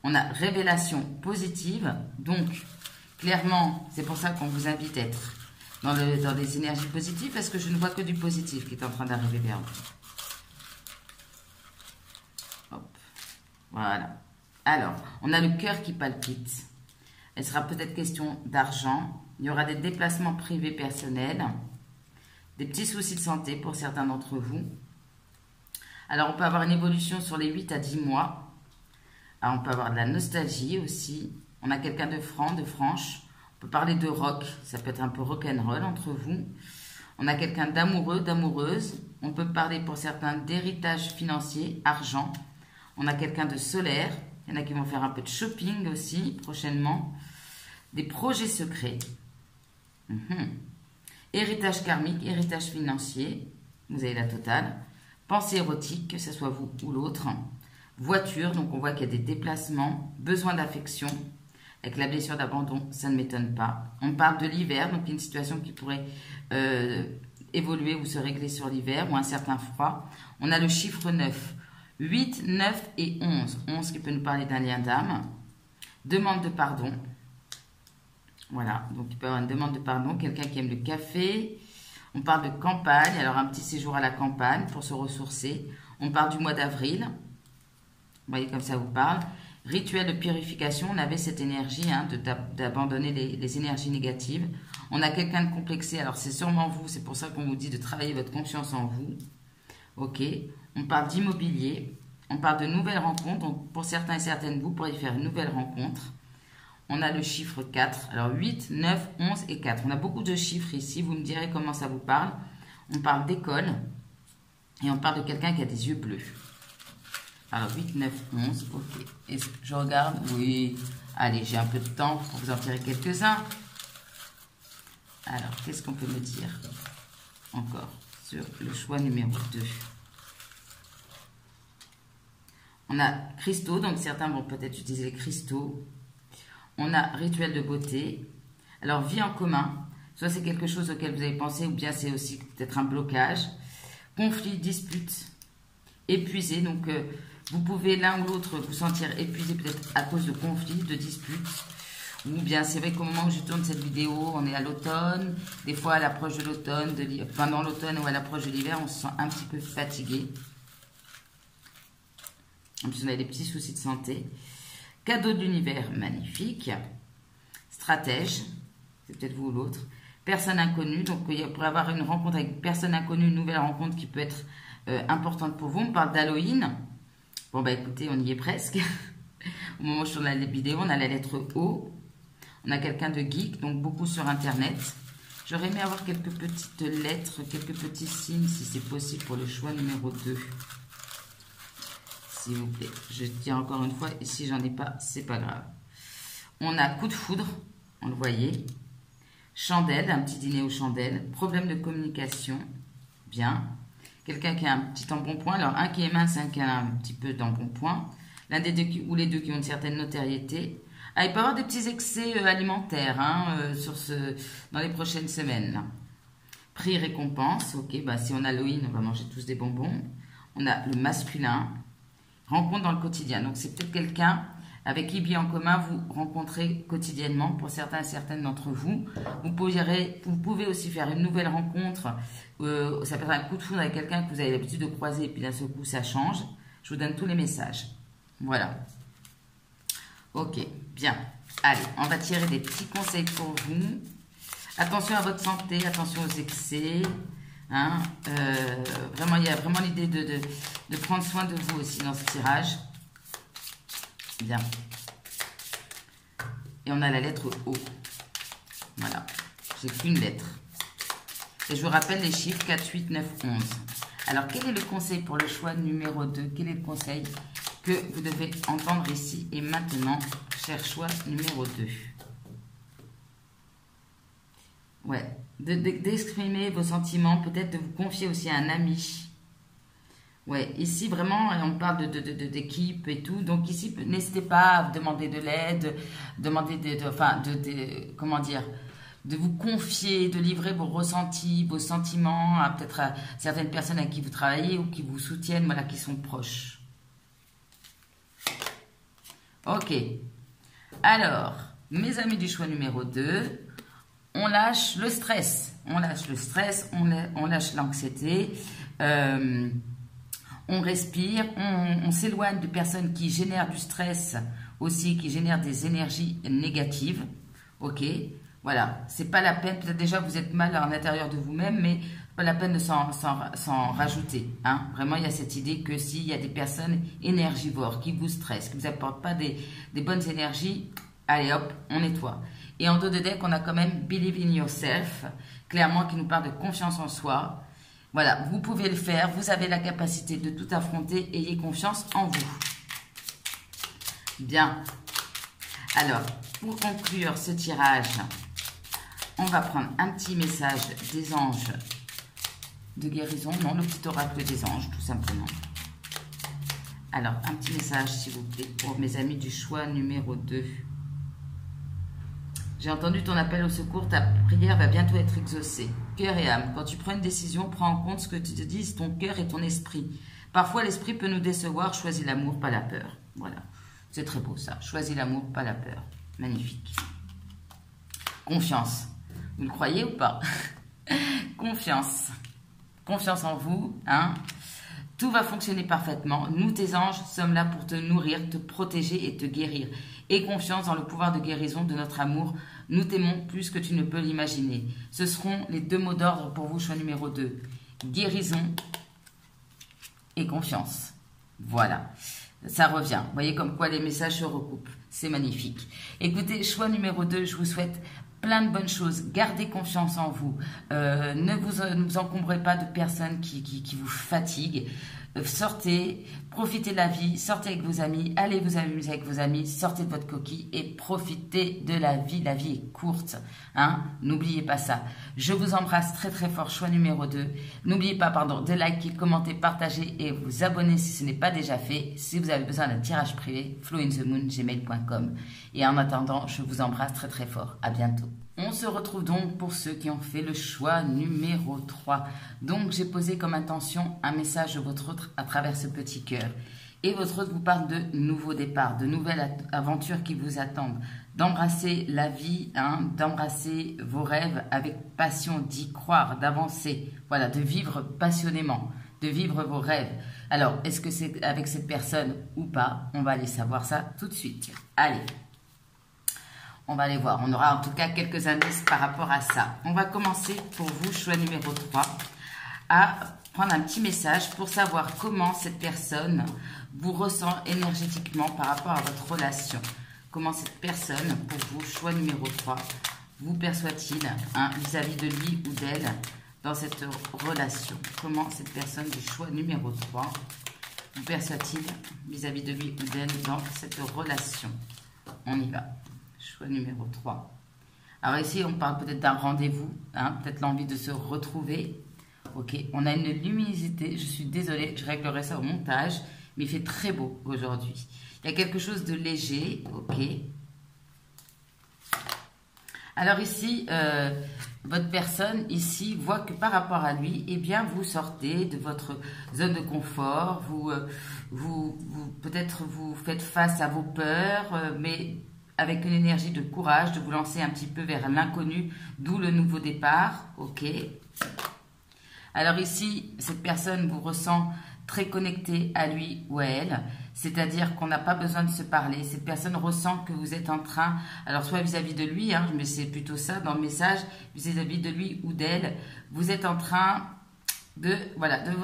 A: On a révélation positive. Donc, clairement, c'est pour ça qu'on vous invite à être dans les énergies positives parce que je ne vois que du positif qui est en train d'arriver vers vous. Hop. Voilà. Alors, on a le cœur qui palpite. Il sera peut-être question d'argent. Il y aura des déplacements privés personnels, des petits soucis de santé pour certains d'entre vous. Alors, on peut avoir une évolution sur les 8 à 10 mois. Alors, on peut avoir de la nostalgie aussi. On a quelqu'un de franc, de franche. On peut parler de rock. Ça peut être un peu rock'n'roll entre vous. On a quelqu'un d'amoureux, d'amoureuse. On peut parler pour certains d'héritage financier, argent. On a quelqu'un de solaire. Il y en a qui vont faire un peu de shopping aussi prochainement. Des projets secrets. Héritage karmique, héritage financier. Vous avez la totale. Pensée érotique, que ce soit vous ou l'autre. Voiture, donc on voit qu'il y a des déplacements. Besoin d'affection. Avec la blessure d'abandon, ça ne m'étonne pas. On parle de l'hiver, donc une situation qui pourrait évoluer ou se régler sur l'hiver ou un certain froid. On a le chiffre 9. 8, 9 et 11. 11 qui peut nous parler d'un lien d'âme. Demande de pardon. Voilà, donc il peut y avoir une demande de pardon. Quelqu'un qui aime le café. On parle de campagne. Alors un petit séjour à la campagne pour se ressourcer. On parle du mois d'avril. Vous voyez comme ça vous parle. Rituel de purification. On avait cette énergie d'abandonner les énergies négatives. On a quelqu'un de complexé. Alors c'est sûrement vous. C'est pour ça qu'on vous dit de travailler votre confiance en vous. Ok. On parle d'immobilier. On parle de nouvelles rencontres. Donc pour certains et certaines, vous pourrez faire une nouvelle rencontre. On a le chiffre 4. Alors 8, 9, 11 et 4. On a beaucoup de chiffres ici. Vous me direz comment ça vous parle. On parle d'école. Et on parle de quelqu'un qui a des yeux bleus. Alors 8, 9, 11. Ok. Est-ce que je regarde? Oui. Allez, j'ai un peu de temps pour vous en tirer quelques-uns. Alors, qu'est-ce qu'on peut me dire encore sur le choix numéro 2? On a cristaux. Donc certains vont peut-être utiliser les cristaux. On a rituel de beauté. Alors, vie en commun. Soit c'est quelque chose auquel vous avez pensé, ou bien c'est aussi peut-être un blocage. Conflit, dispute, épuisé. Donc, vous pouvez l'un ou l'autre vous sentir épuisé peut-être à cause de conflits, de disputes. Ou bien c'est vrai qu'au moment où je tourne cette vidéo, on est à l'automne. Des fois, à l'approche de l'automne, pendant l'automne ou à l'approche de l'hiver, on se sent un petit peu fatigué. En plus, on a des petits soucis de santé. Cadeau de l'univers, magnifique. Stratège, c'est peut-être vous ou l'autre. Personne inconnue, donc il pourrait y avoir une rencontre avec une personne inconnue, une nouvelle rencontre qui peut être importante pour vous. On parle d'Halloween. Bon, bah écoutez, on y est presque. Au moment où je tourne la vidéo, on a la lettre O. On a quelqu'un de geek, donc beaucoup sur Internet. J'aurais aimé avoir quelques petites lettres, quelques petits signes, si c'est possible, pour le choix numéro 2. S'il vous plaît. Je dis encore une fois, et si j'en ai pas, c'est pas grave. On a coup de foudre, on le voyait. Chandelle, un petit dîner aux chandelles. Problème de communication, bien. Quelqu'un qui a un petit embonpoint. Alors, un qui est mince, un qui a un petit peu d'embonpoint. l'un des deux ou les deux qui ont une certaine notoriété. Ah, il peut y avoir des petits excès alimentaires hein, dans les prochaines semaines. Là. Prix récompense, ok, bah, si on a Halloween, on va manger tous des bonbons. On a le masculin, rencontre dans le quotidien. Donc c'est peut-être quelqu'un avec qui bien en commun vous rencontrez quotidiennement pour certains et certaines d'entre vous. Vous pouvez aussi faire une nouvelle rencontre, ça peut être un coup de foudre avec quelqu'un que vous avez l'habitude de croiser et puis d'un seul coup ça change. Je vous donne tous les messages. Voilà. Ok, bien. Allez, on va tirer des petits conseils pour vous. Attention à votre santé, attention aux excès. Hein, vraiment, il y a vraiment l'idée de prendre soin de vous aussi dans ce tirage. Bien. Et on a la lettre O. Voilà. J'ai qu'une lettre. Et je vous rappelle les chiffres 4, 8, 9, 11. Alors, quel est le conseil pour le choix numéro 2? Quel est le conseil que vous devez entendre ici et maintenant, cher choix numéro 2? Ouais, d'exprimer vos sentiments, peut-être de vous confier aussi à un ami. Ouais, ici vraiment, on parle d'équipe et tout. Donc ici, n'hésitez pas à demander de l'aide, comment dire, de vous confier, de livrer vos ressentis, vos sentiments à peut-être à certaines personnes avec qui vous travaillez ou qui vous soutiennent, voilà, qui sont proches. Ok. Alors, mes amis du choix numéro 2, on lâche le stress. On lâche le stress, on lâche l'anxiété. On respire, on s'éloigne de personnes qui génèrent du stress aussi, qui génèrent des énergies négatives. Ok, voilà, c'est pas la peine, peut-être déjà vous êtes mal à l'intérieur de vous-même, mais pas la peine de s'en rajouter. Hein. Vraiment, il y a cette idée que s'il y a des personnes énergivores qui vous stressent, qui ne vous apportent pas des bonnes énergies, allez hop, on nettoie. Et en dos de deck, on a quand même Believe in Yourself, clairement qui nous parle de confiance en soi. Voilà, vous pouvez le faire, vous avez la capacité de tout affronter, ayez confiance en vous. Bien. Alors, pour conclure ce tirage, on va prendre un petit message des anges de guérison. Non, le petit oracle des anges, tout simplement. Alors, un petit message, s'il vous plaît, pour mes amis du choix numéro 2. J'ai entendu ton appel au secours, ta prière va bientôt être exaucée. Cœur et âme, quand tu prends une décision, prends en compte ce que tu te dises ton cœur et ton esprit. Parfois, l'esprit peut nous décevoir, choisis l'amour, pas la peur. Voilà, c'est très beau ça. Choisis l'amour, pas la peur. Magnifique. Confiance. Vous le croyez ou pas? Confiance. Confiance en vous, hein. Tout va fonctionner parfaitement. Nous, tes anges, sommes là pour te nourrir, te protéger et te guérir. Aie confiance dans le pouvoir de guérison de notre amour. Nous t'aimons plus que tu ne peux l'imaginer. Ce seront les 2 mots d'ordre pour vous, choix numéro 2. Guérison et confiance. Voilà. Ça revient. Vous voyez comme quoi les messages se recoupent. C'est magnifique. Écoutez, choix numéro 2, je vous souhaite plein de bonnes choses. Gardez confiance en vous. Ne vous encombrez pas de personnes qui vous fatiguent. Sortez, profitez de la vie, sortez avec vos amis, allez vous amuser avec vos amis, sortez de votre coquille et profitez de la vie. La vie est courte, hein? N'oubliez pas ça. Je vous embrasse très très fort, choix numéro 2. N'oubliez pas, de liker, commenter, partager et vous abonner si ce n'est pas déjà fait. Si vous avez besoin d'un tirage privé, flowinthemoon@gmail.com. Et en attendant, je vous embrasse très très fort. À bientôt. On se retrouve donc pour ceux qui ont fait le choix numéro 3. Donc, j'ai posé comme intention un message de votre autre à travers ce petit cœur. Et votre autre vous parle de nouveaux départs, de nouvelles aventures qui vous attendent, d'embrasser la vie, hein, d'embrasser vos rêves avec passion, d'y croire, d'avancer, voilà, de vivre passionnément, de vivre vos rêves. Alors, est-ce que c'est avec cette personne ou pas? On va aller savoir ça tout de suite. Allez! On va aller voir. On aura en tout cas quelques indices par rapport à ça. On va commencer pour vous, choix numéro 3, à prendre un petit message pour savoir comment cette personne vous ressent énergétiquement par rapport à votre relation. Comment cette personne, pour vous, choix numéro 3, vous perçoit-il vis-à-vis de lui ou d'elle dans cette relation? Comment cette personne du choix numéro 3 vous perçoit-il vis-à-vis de lui ou d'elle dans cette relation? On y va. Choix numéro 3. Alors ici, on parle peut-être d'un rendez-vous, hein, peut-être l'envie de se retrouver. Ok, on a une luminosité, je suis désolée, je réglerai ça au montage, mais il fait très beau aujourd'hui. Il y a quelque chose de léger, ok. Alors ici, votre personne ici voit que par rapport à lui, eh bien vous sortez de votre zone de confort, peut-être vous faites face à vos peurs, mais avec une énergie de courage, de vous lancer un petit peu vers l'inconnu, d'où le nouveau départ, ok. Alors ici, cette personne vous ressent très connecté à lui ou à elle, c'est-à-dire qu'on n'a pas besoin de se parler. Cette personne ressent que vous êtes en train, alors soit vis-à-vis de lui, hein, mais c'est plutôt ça dans le message, vis-à-vis de lui ou d'elle, vous êtes en train de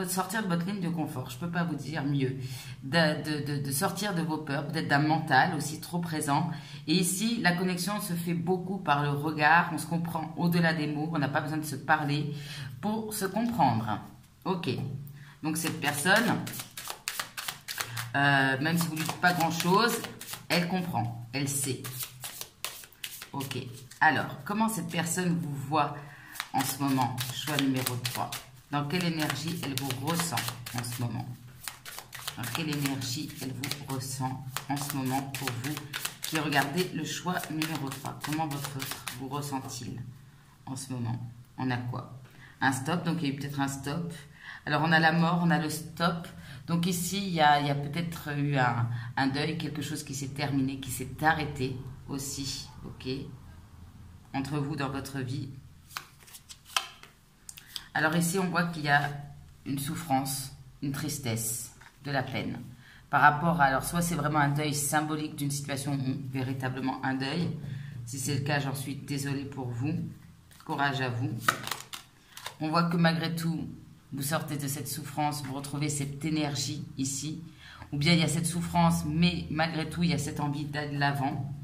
A: sortir de votre ligne de confort. Je ne peux pas vous dire mieux. De sortir de vos peurs, peut-être d'un mental aussi trop présent. Et ici, la connexion se fait beaucoup par le regard. On se comprend au-delà des mots. On n'a pas besoin de se parler pour se comprendre. Ok. Donc cette personne, même si vous ne lui dites pas grand-chose, elle comprend. Elle sait. Ok. Alors, comment cette personne vous voit en ce moment? Choix numéro 3. Dans quelle énergie elle vous ressent en ce moment? Dans quelle énergie elle vous ressent en ce moment pour vous qui regardez le choix numéro 3? Comment vous ressent-il en ce moment? On a quoi? Un stop, donc il y a eu peut-être un stop. Alors on a la mort, on a le stop. Donc ici, il y a peut-être eu un deuil, quelque chose qui s'est terminé, qui s'est arrêté aussi, ok? Entre vous dans votre vie. Alors ici, on voit qu'il y a une souffrance, une tristesse, de la peine. Par rapport à, alors soit c'est vraiment un deuil symbolique d'une situation ou véritablement un deuil. Si c'est le cas, j'en suis désolée pour vous. Courage à vous. On voit que malgré tout, vous sortez de cette souffrance, vous retrouvez cette énergie ici. Ou bien il y a cette souffrance, mais malgré tout, il y a cette envie d'aller de l'avant.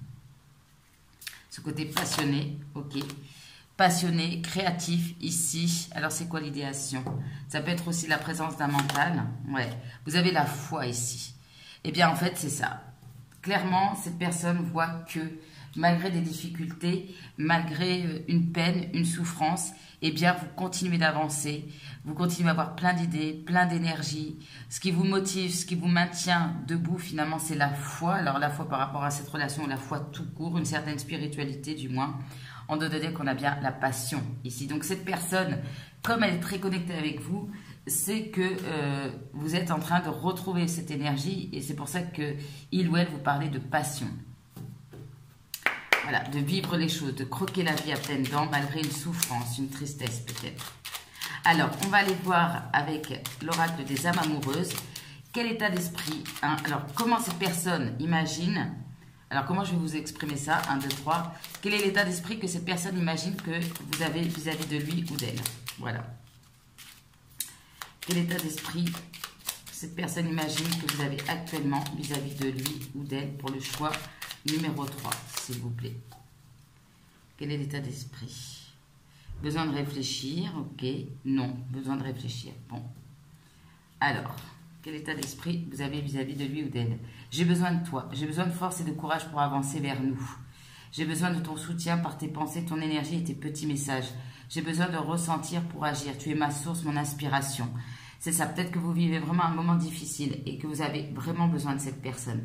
A: Ce côté passionné, ok. Passionné, créatif ici. Alors c'est quoi l'idéation? Ça peut être aussi la présence d'un mental. Ouais, vous avez la foi ici. Eh bien en fait c'est ça. Clairement cette personne voit que malgré des difficultés, malgré une peine, une souffrance, eh bien vous continuez d'avancer. Vous continuez à avoir plein d'idées, plein d'énergie. Ce qui vous motive, ce qui vous maintient debout finalement c'est la foi. Alors la foi par rapport à cette relation, la foi tout court, une certaine spiritualité du moins. On doit dire qu'on a bien la passion ici. Donc cette personne, comme elle est très connectée avec vous, c'est que vous êtes en train de retrouver cette énergie et c'est pour ça que il ou elle vous parlait de passion. Voilà, de vivre les choses, de croquer la vie à pleines dents malgré une souffrance, une tristesse peut-être. Alors, on va aller voir avec l'oracle des âmes amoureuses quel état d'esprit. Hein, alors, comment cette personne imagine... Alors, comment je vais vous exprimer ça? 1, 2, 3. Quel est l'état d'esprit que cette personne imagine que vous avez vis-à-vis de lui ou d'elle? Voilà. Quel état d'esprit cette personne imagine que vous avez actuellement vis-à-vis de lui ou d'elle pour le choix numéro 3, s'il vous plaît? Quel est l'état d'esprit? Besoin de réfléchir, ok. Non, besoin de réfléchir. Bon. Alors... quel état d'esprit vous avez vis-à-vis de lui ou d'elle? J'ai besoin de toi. J'ai besoin de force et de courage pour avancer vers nous. J'ai besoin de ton soutien par tes pensées, ton énergie et tes petits messages. J'ai besoin de ressentir pour agir. Tu es ma source, mon inspiration. C'est ça. Peut-être que vous vivez vraiment un moment difficile et que vous avez vraiment besoin de cette personne.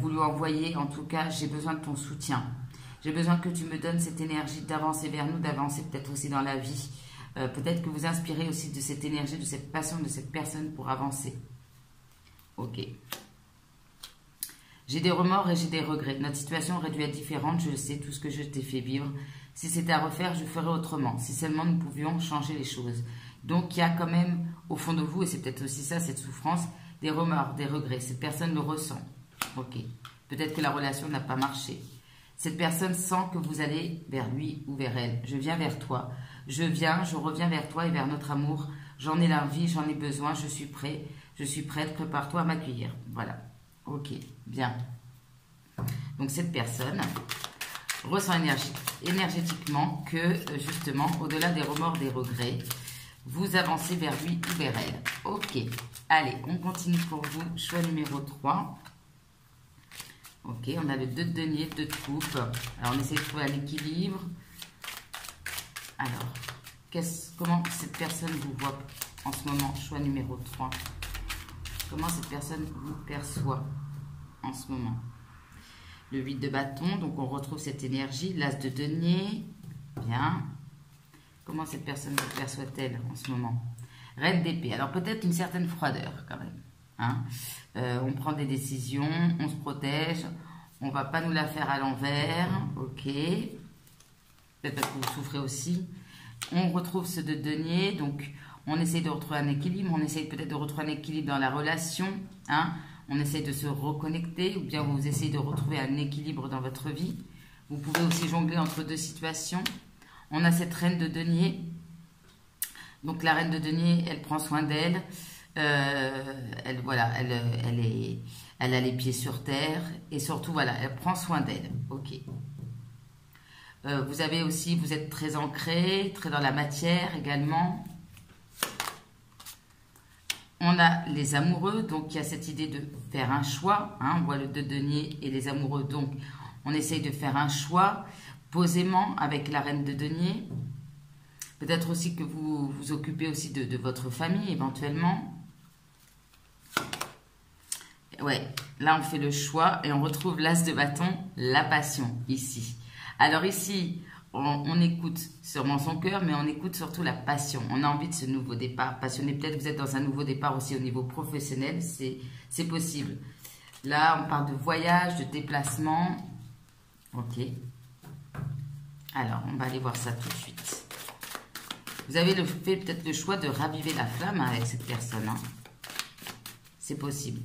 A: Vous lui envoyez, en tout cas, j'ai besoin de ton soutien. J'ai besoin que tu me donnes cette énergie d'avancer vers nous, d'avancer peut-être aussi dans la vie. Peut-être que vous inspirez aussi de cette énergie, de cette passion, de cette personne pour avancer. Ok. J'ai des remords et j'ai des regrets. Notre situation aurait dû être différente, je le sais, tout ce que je t'ai fait vivre. Si c'était à refaire, je ferais autrement. Si seulement nous pouvions changer les choses. Donc, il y a quand même, au fond de vous, et c'est peut-être aussi ça, cette souffrance, des remords, des regrets. Cette personne le ressent. Ok. Peut-être que la relation n'a pas marché. Cette personne sent que vous allez vers lui ou vers elle. Je viens vers toi. Je reviens vers toi et vers notre amour. J'en ai l'envie, j'en ai besoin, je suis prêt. Je suis prête, prépare-toi à m'accueillir. Voilà. Ok, bien. Donc cette personne ressent énergétiquement que justement, au-delà des remords, des regrets, vous avancez vers lui ou vers elle. Ok. Allez, on continue pour vous. Choix numéro 3. Ok, on a le 2 de denier, 2 de coupe. Alors, on essaie de trouver un équilibre. Alors, comment cette personne vous voit en ce moment? Choix numéro 3. Comment cette personne vous perçoit? en ce moment. Le 8 de bâton, donc on retrouve cette énergie. L'as de denier, bien. Comment cette personne se perçoit-elle en ce moment? Reine d'épée, alors peut-être une certaine froideur quand même. Hein. On prend des décisions, on se protège, on ne va pas nous la faire à l'envers, ok. Peut-être parce que vous souffrez aussi. On retrouve ce de denier, donc on essaye de retrouver un équilibre, on essaye peut-être de retrouver un équilibre dans la relation, hein. On essaye de se reconnecter, ou bien vous essayez de retrouver un équilibre dans votre vie. Vous pouvez aussi jongler entre deux situations. On a cette reine de denier. Donc la reine de denier, elle prend soin d'elle. Elle a les pieds sur terre. Et surtout, voilà, elle prend soin d'elle. Ok. Vous avez aussi, vous êtes très ancré, très dans la matière également. On a les amoureux, donc il y a cette idée de faire un choix. Hein, on voit le 2 de denier et les amoureux, donc on essaye de faire un choix posément avec la reine de denier. Peut-être aussi que vous vous occupez aussi de votre famille éventuellement. Ouais, là on fait le choix et on retrouve l'as de bâton, la passion ici. Alors ici, on écoute sûrement son cœur, mais on écoute surtout la passion. On a envie de ce nouveau départ. Passionné, peut-être que vous êtes dans un nouveau départ aussi au niveau professionnel, c'est possible. Là, on parle de voyage, de déplacement. Ok. Alors, on va aller voir ça tout de suite. Vous avez fait peut-être le choix de raviver la flamme avec cette personne. Hein. C'est possible.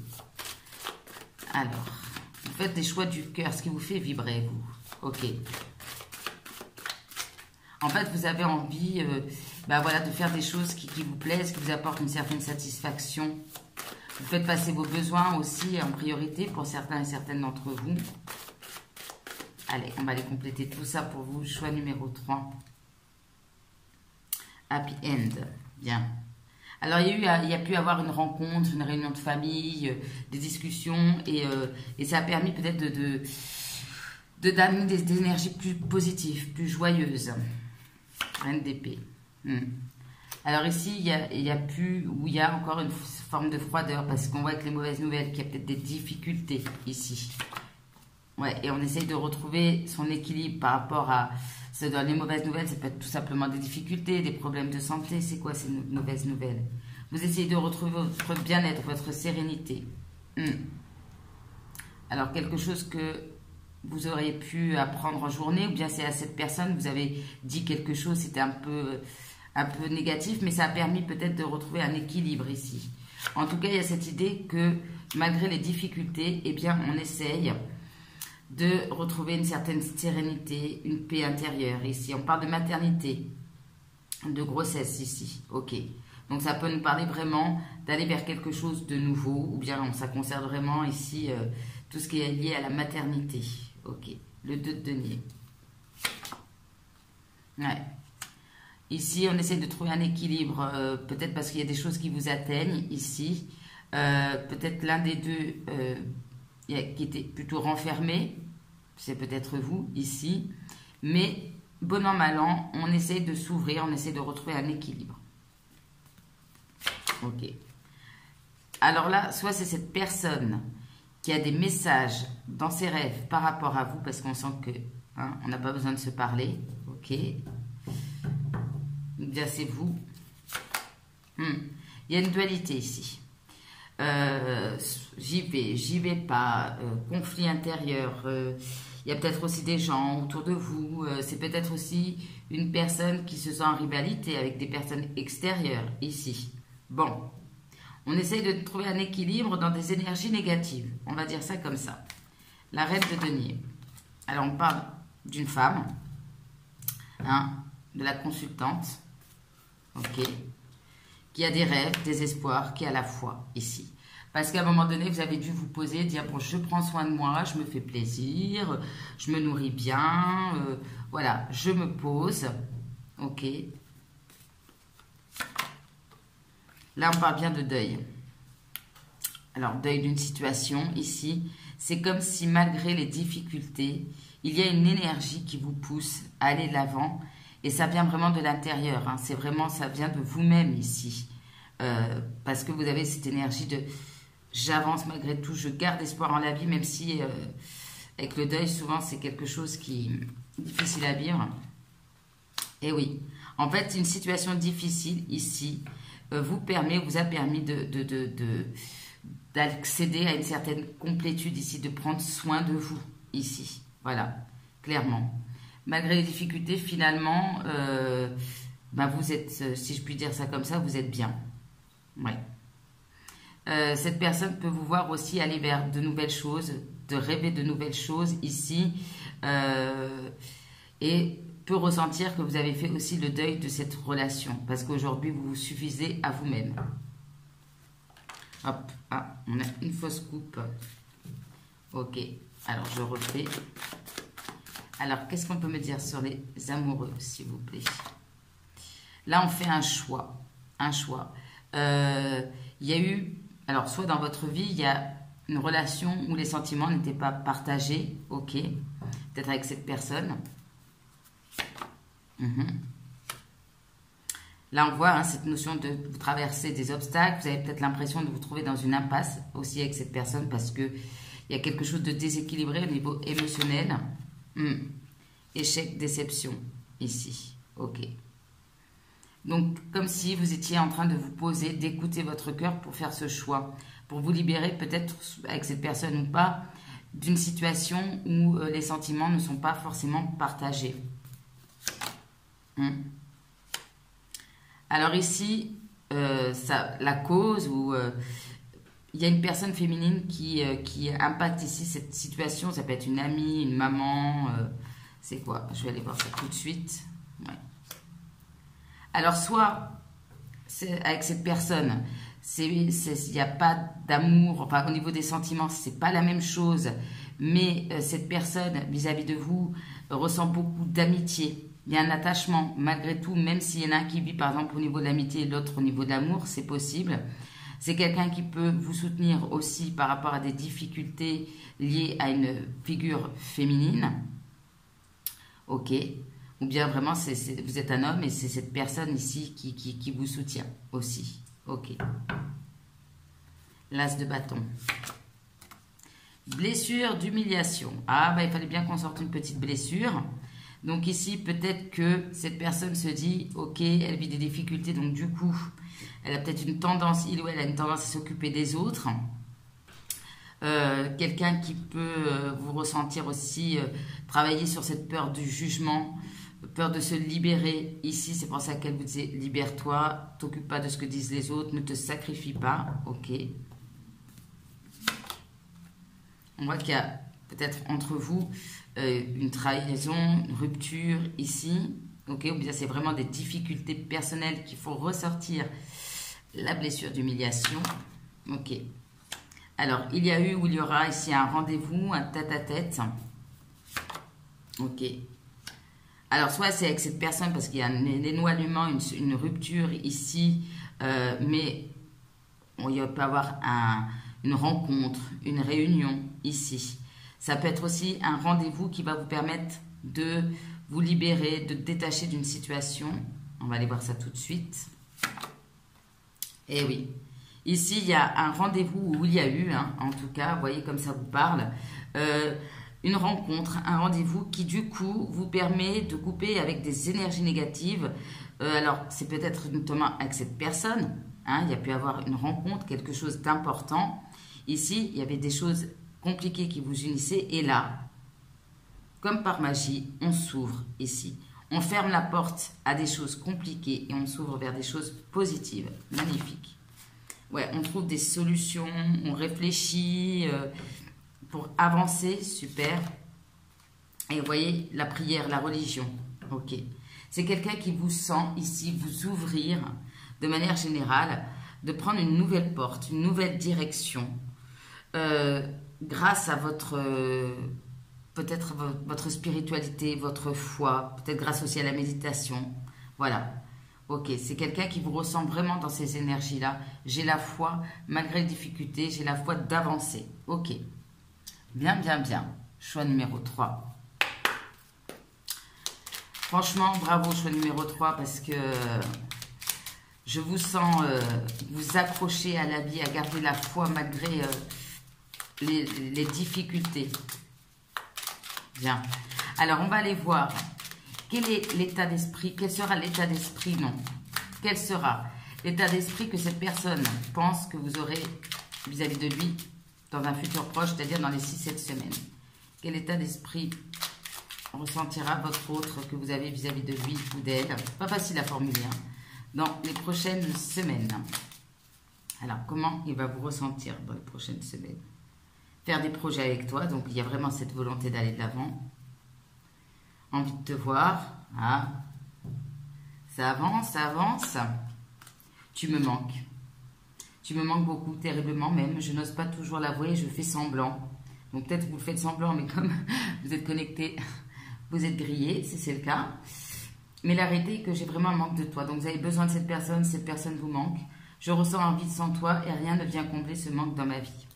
A: Alors, vous faites des choix du cœur, ce qui vous fait vibrer, vous. Ok. En fait, vous avez envie voilà, de faire des choses qui vous plaisent, qui vous apportent une certaine satisfaction. Vous faites passer vos besoins aussi en priorité pour certains et certaines d'entre vous. Allez, on va aller compléter tout ça pour vous. Choix numéro 3. Happy End. Bien. Alors, il y a pu avoir une rencontre, une réunion de famille, des discussions. Et ça a permis peut-être de d'amener des énergies plus positives, plus joyeuses. Reine d'épée. Alors ici, il y a encore une forme de froideur parce qu'on voit avec les mauvaises nouvelles qu'il y a peut-être des difficultés ici. Ouais, et on essaye de retrouver son équilibre par rapport à... Dans les mauvaises nouvelles, ça peut être tout simplement des difficultés, des problèmes de santé. C'est quoi ces mauvaises nouvelles? Vous essayez de retrouver votre bien-être, votre sérénité. Alors, quelque chose que vous auriez pu apprendre en journée, ou bien c'est à cette personne, vous avez dit quelque chose, c'était un peu négatif, mais ça a permis peut-être de retrouver un équilibre ici. En tout cas, il y a cette idée que malgré les difficultés, eh bien, on essaye de retrouver une certaine sérénité, une paix intérieure ici. On parle de maternité, de grossesse ici, ok. Donc ça peut nous parler vraiment d'aller vers quelque chose de nouveau, ou bien ça concerne vraiment ici tout ce qui est lié à la maternité, ok. Le 2 de denier. Ouais. Ici, on essaie de trouver un équilibre, peut-être parce qu'il y a des choses qui vous atteignent ici. Peut-être l'un des deux qui était plutôt renfermé, c'est peut-être vous ici. Mais bon an, mal an, on essaie de s'ouvrir, on essaie de retrouver un équilibre. Ok. Alors là, soit c'est cette personne qui a des messages dans ses rêves par rapport à vous, parce qu'on sent que on n'a pas besoin de se parler. Ok. Bien, c'est vous. Il y a une dualité ici. J'y vais pas. Conflit intérieur. Il y a peut-être aussi des gens autour de vous. C'est peut-être aussi une personne qui se sent en rivalité avec des personnes extérieures ici. Bon. On essaye de trouver un équilibre dans des énergies négatives. On va dire ça comme ça. La reine de denier. Alors, on parle d'une femme. De la consultante. Ok. Qui a des rêves, des espoirs, qui a la foi ici. Parce qu'à un moment donné, vous avez dû vous poser, dire, bon, je prends soin de moi, je me fais plaisir, je me nourris bien, voilà, je me pose. Ok. Là, on parle bien de deuil. Alors, deuil d'une situation ici. C'est comme si malgré les difficultés, il y a une énergie qui vous pousse à aller de l'avant. Et ça vient vraiment de l'intérieur. C'est vraiment, ça vient de vous-même ici. Parce que vous avez cette énergie de j'avance malgré tout, je garde espoir en la vie, même si avec le deuil, souvent, c'est quelque chose qui est difficile à vivre. Et oui, en fait, une situation difficile ici vous a permis d'accéder à une certaine complétude ici, de prendre soin de vous ici. Voilà, clairement. Malgré les difficultés, finalement, vous êtes, si je puis dire ça comme ça, vous êtes bien. Ouais. Cette personne peut vous voir aussi aller vers de nouvelles choses, de rêver de nouvelles choses ici, et peut ressentir que vous avez fait aussi le deuil de cette relation, parce qu'aujourd'hui, vous vous suffisez à vous-même. Hop, ah, on a une fausse coupe. Ok, alors je refais. Alors, qu'est-ce qu'on peut me dire sur les amoureux, s'il vous plaît? Là, on fait un choix. Un choix. Il y a eu, alors, soit dans votre vie, il y a une relation où les sentiments n'étaient pas partagés. Ok, peut-être avec cette personne. Là, on voit cette notion de vous traverser des obstacles. Vous avez peut-être l'impression de vous trouver dans une impasse aussi avec cette personne parce qu'il y a quelque chose de déséquilibré au niveau émotionnel. Échec, déception, ici. Ok. Donc, comme si vous étiez en train de vous poser, d'écouter votre cœur pour faire ce choix. Pour vous libérer, peut-être avec cette personne ou pas, d'une situation où les sentiments ne sont pas forcément partagés. Alors ici, la cause où il y a une personne féminine qui impacte ici cette situation. Ça peut être une amie, une maman. C'est quoi? Je vais aller voir ça tout de suite. Ouais. Alors soit avec cette personne, il n'y a pas d'amour. Enfin, au niveau des sentiments, c'est pas la même chose. Mais cette personne vis-à-vis de vous ressent beaucoup d'amitié. Il y a un attachement, malgré tout, même s'il y en a un qui vit par exemple au niveau de l'amitié et l'autre au niveau de l'amour, c'est possible. C'est quelqu'un qui peut vous soutenir aussi par rapport à des difficultés liées à une figure féminine. Ok. Ou bien vraiment, vous êtes un homme et c'est cette personne ici qui vous soutient aussi. Ok. L'as de bâton. Blessure d'humiliation. Ah, il fallait bien qu'on sorte une petite blessure. Donc ici, peut-être que cette personne se dit, ok, elle vit des difficultés, donc du coup, elle a peut-être une tendance, il ou elle a une tendance à s'occuper des autres. Quelqu'un qui peut vous ressentir aussi, travailler sur cette peur du jugement, peur de se libérer. Ici, c'est pour ça qu'elle vous disait, libère-toi, t'occupe pas de ce que disent les autres, ne te sacrifie pas, ok. On voit qu'il y a peut-être entre vous une trahison, une rupture ici, ok, ou bien c'est vraiment des difficultés personnelles qu'il faut ressortir la blessure d'humiliation, ok. Alors, il y a eu ou il y aura ici un rendez-vous, un tête-à-tête, ok. Alors, soit c'est avec cette personne parce qu'il y a un éloignement, une rupture ici, mais il peut y avoir une rencontre, une réunion ici. Ça peut être aussi un rendez-vous qui va vous permettre de vous libérer, de détacher d'une situation. On va aller voir ça tout de suite. Et oui, ici il y a un rendez-vous où il y a eu, en tout cas, vous voyez comme ça vous parle, une rencontre, un rendez-vous qui du coup vous permet de couper avec des énergies négatives. Alors c'est peut-être notamment avec cette personne, il y a pu avoir une rencontre, quelque chose d'important. Ici, il y avait des choses compliquées qui vous unissaient et là, comme par magie, on s'ouvre ici. On ferme la porte à des choses compliquées et on s'ouvre vers des choses positives. Magnifique. Ouais, on trouve des solutions, on réfléchit pour avancer, super. Et vous voyez, la prière, la religion, ok. C'est quelqu'un qui vous sent ici vous ouvrir de manière générale, de prendre une nouvelle porte, une nouvelle direction, grâce à peut-être votre spiritualité, votre foi, peut-être grâce aussi à la méditation. Voilà. Ok, c'est quelqu'un qui vous ressent vraiment dans ces énergies-là. J'ai la foi, malgré les difficultés, j'ai la foi d'avancer. Ok. Bien, bien, bien. Choix numéro 3. Franchement, bravo, choix numéro 3, parce que Je vous sens vous accrocher à la vie, à garder la foi malgré les difficultés. Bien. Alors, on va aller voir. Quel est l'état d'esprit? Quel sera l'état d'esprit? Non. Quel sera l'état d'esprit que cette personne pense que vous aurez vis-à-vis de lui dans un futur proche, c'est-à-dire dans les 6-7 semaines? Quel état d'esprit ressentira votre autre que vous avez vis-à-vis de lui ou d'elle? Pas facile à formuler, hein, dans les prochaines semaines. Alors, comment il va vous ressentir dans les prochaines semaines? Faire des projets avec toi, donc il y a vraiment cette volonté d'aller de l'avant. Envie de te voir. Ah. Ça avance, ça avance. Tu me manques. Tu me manques beaucoup, terriblement même. Je n'ose pas toujours l'avouer, je fais semblant. Donc peut-être vous le faites semblant, mais comme vous êtes connecté, vous êtes grillé, si c'est le cas. Mais la réalité est que j'ai vraiment un manque de toi. Donc vous avez besoin de cette personne vous manque. Je ressens un vide sans toi et rien ne vient combler ce manque dans ma vie.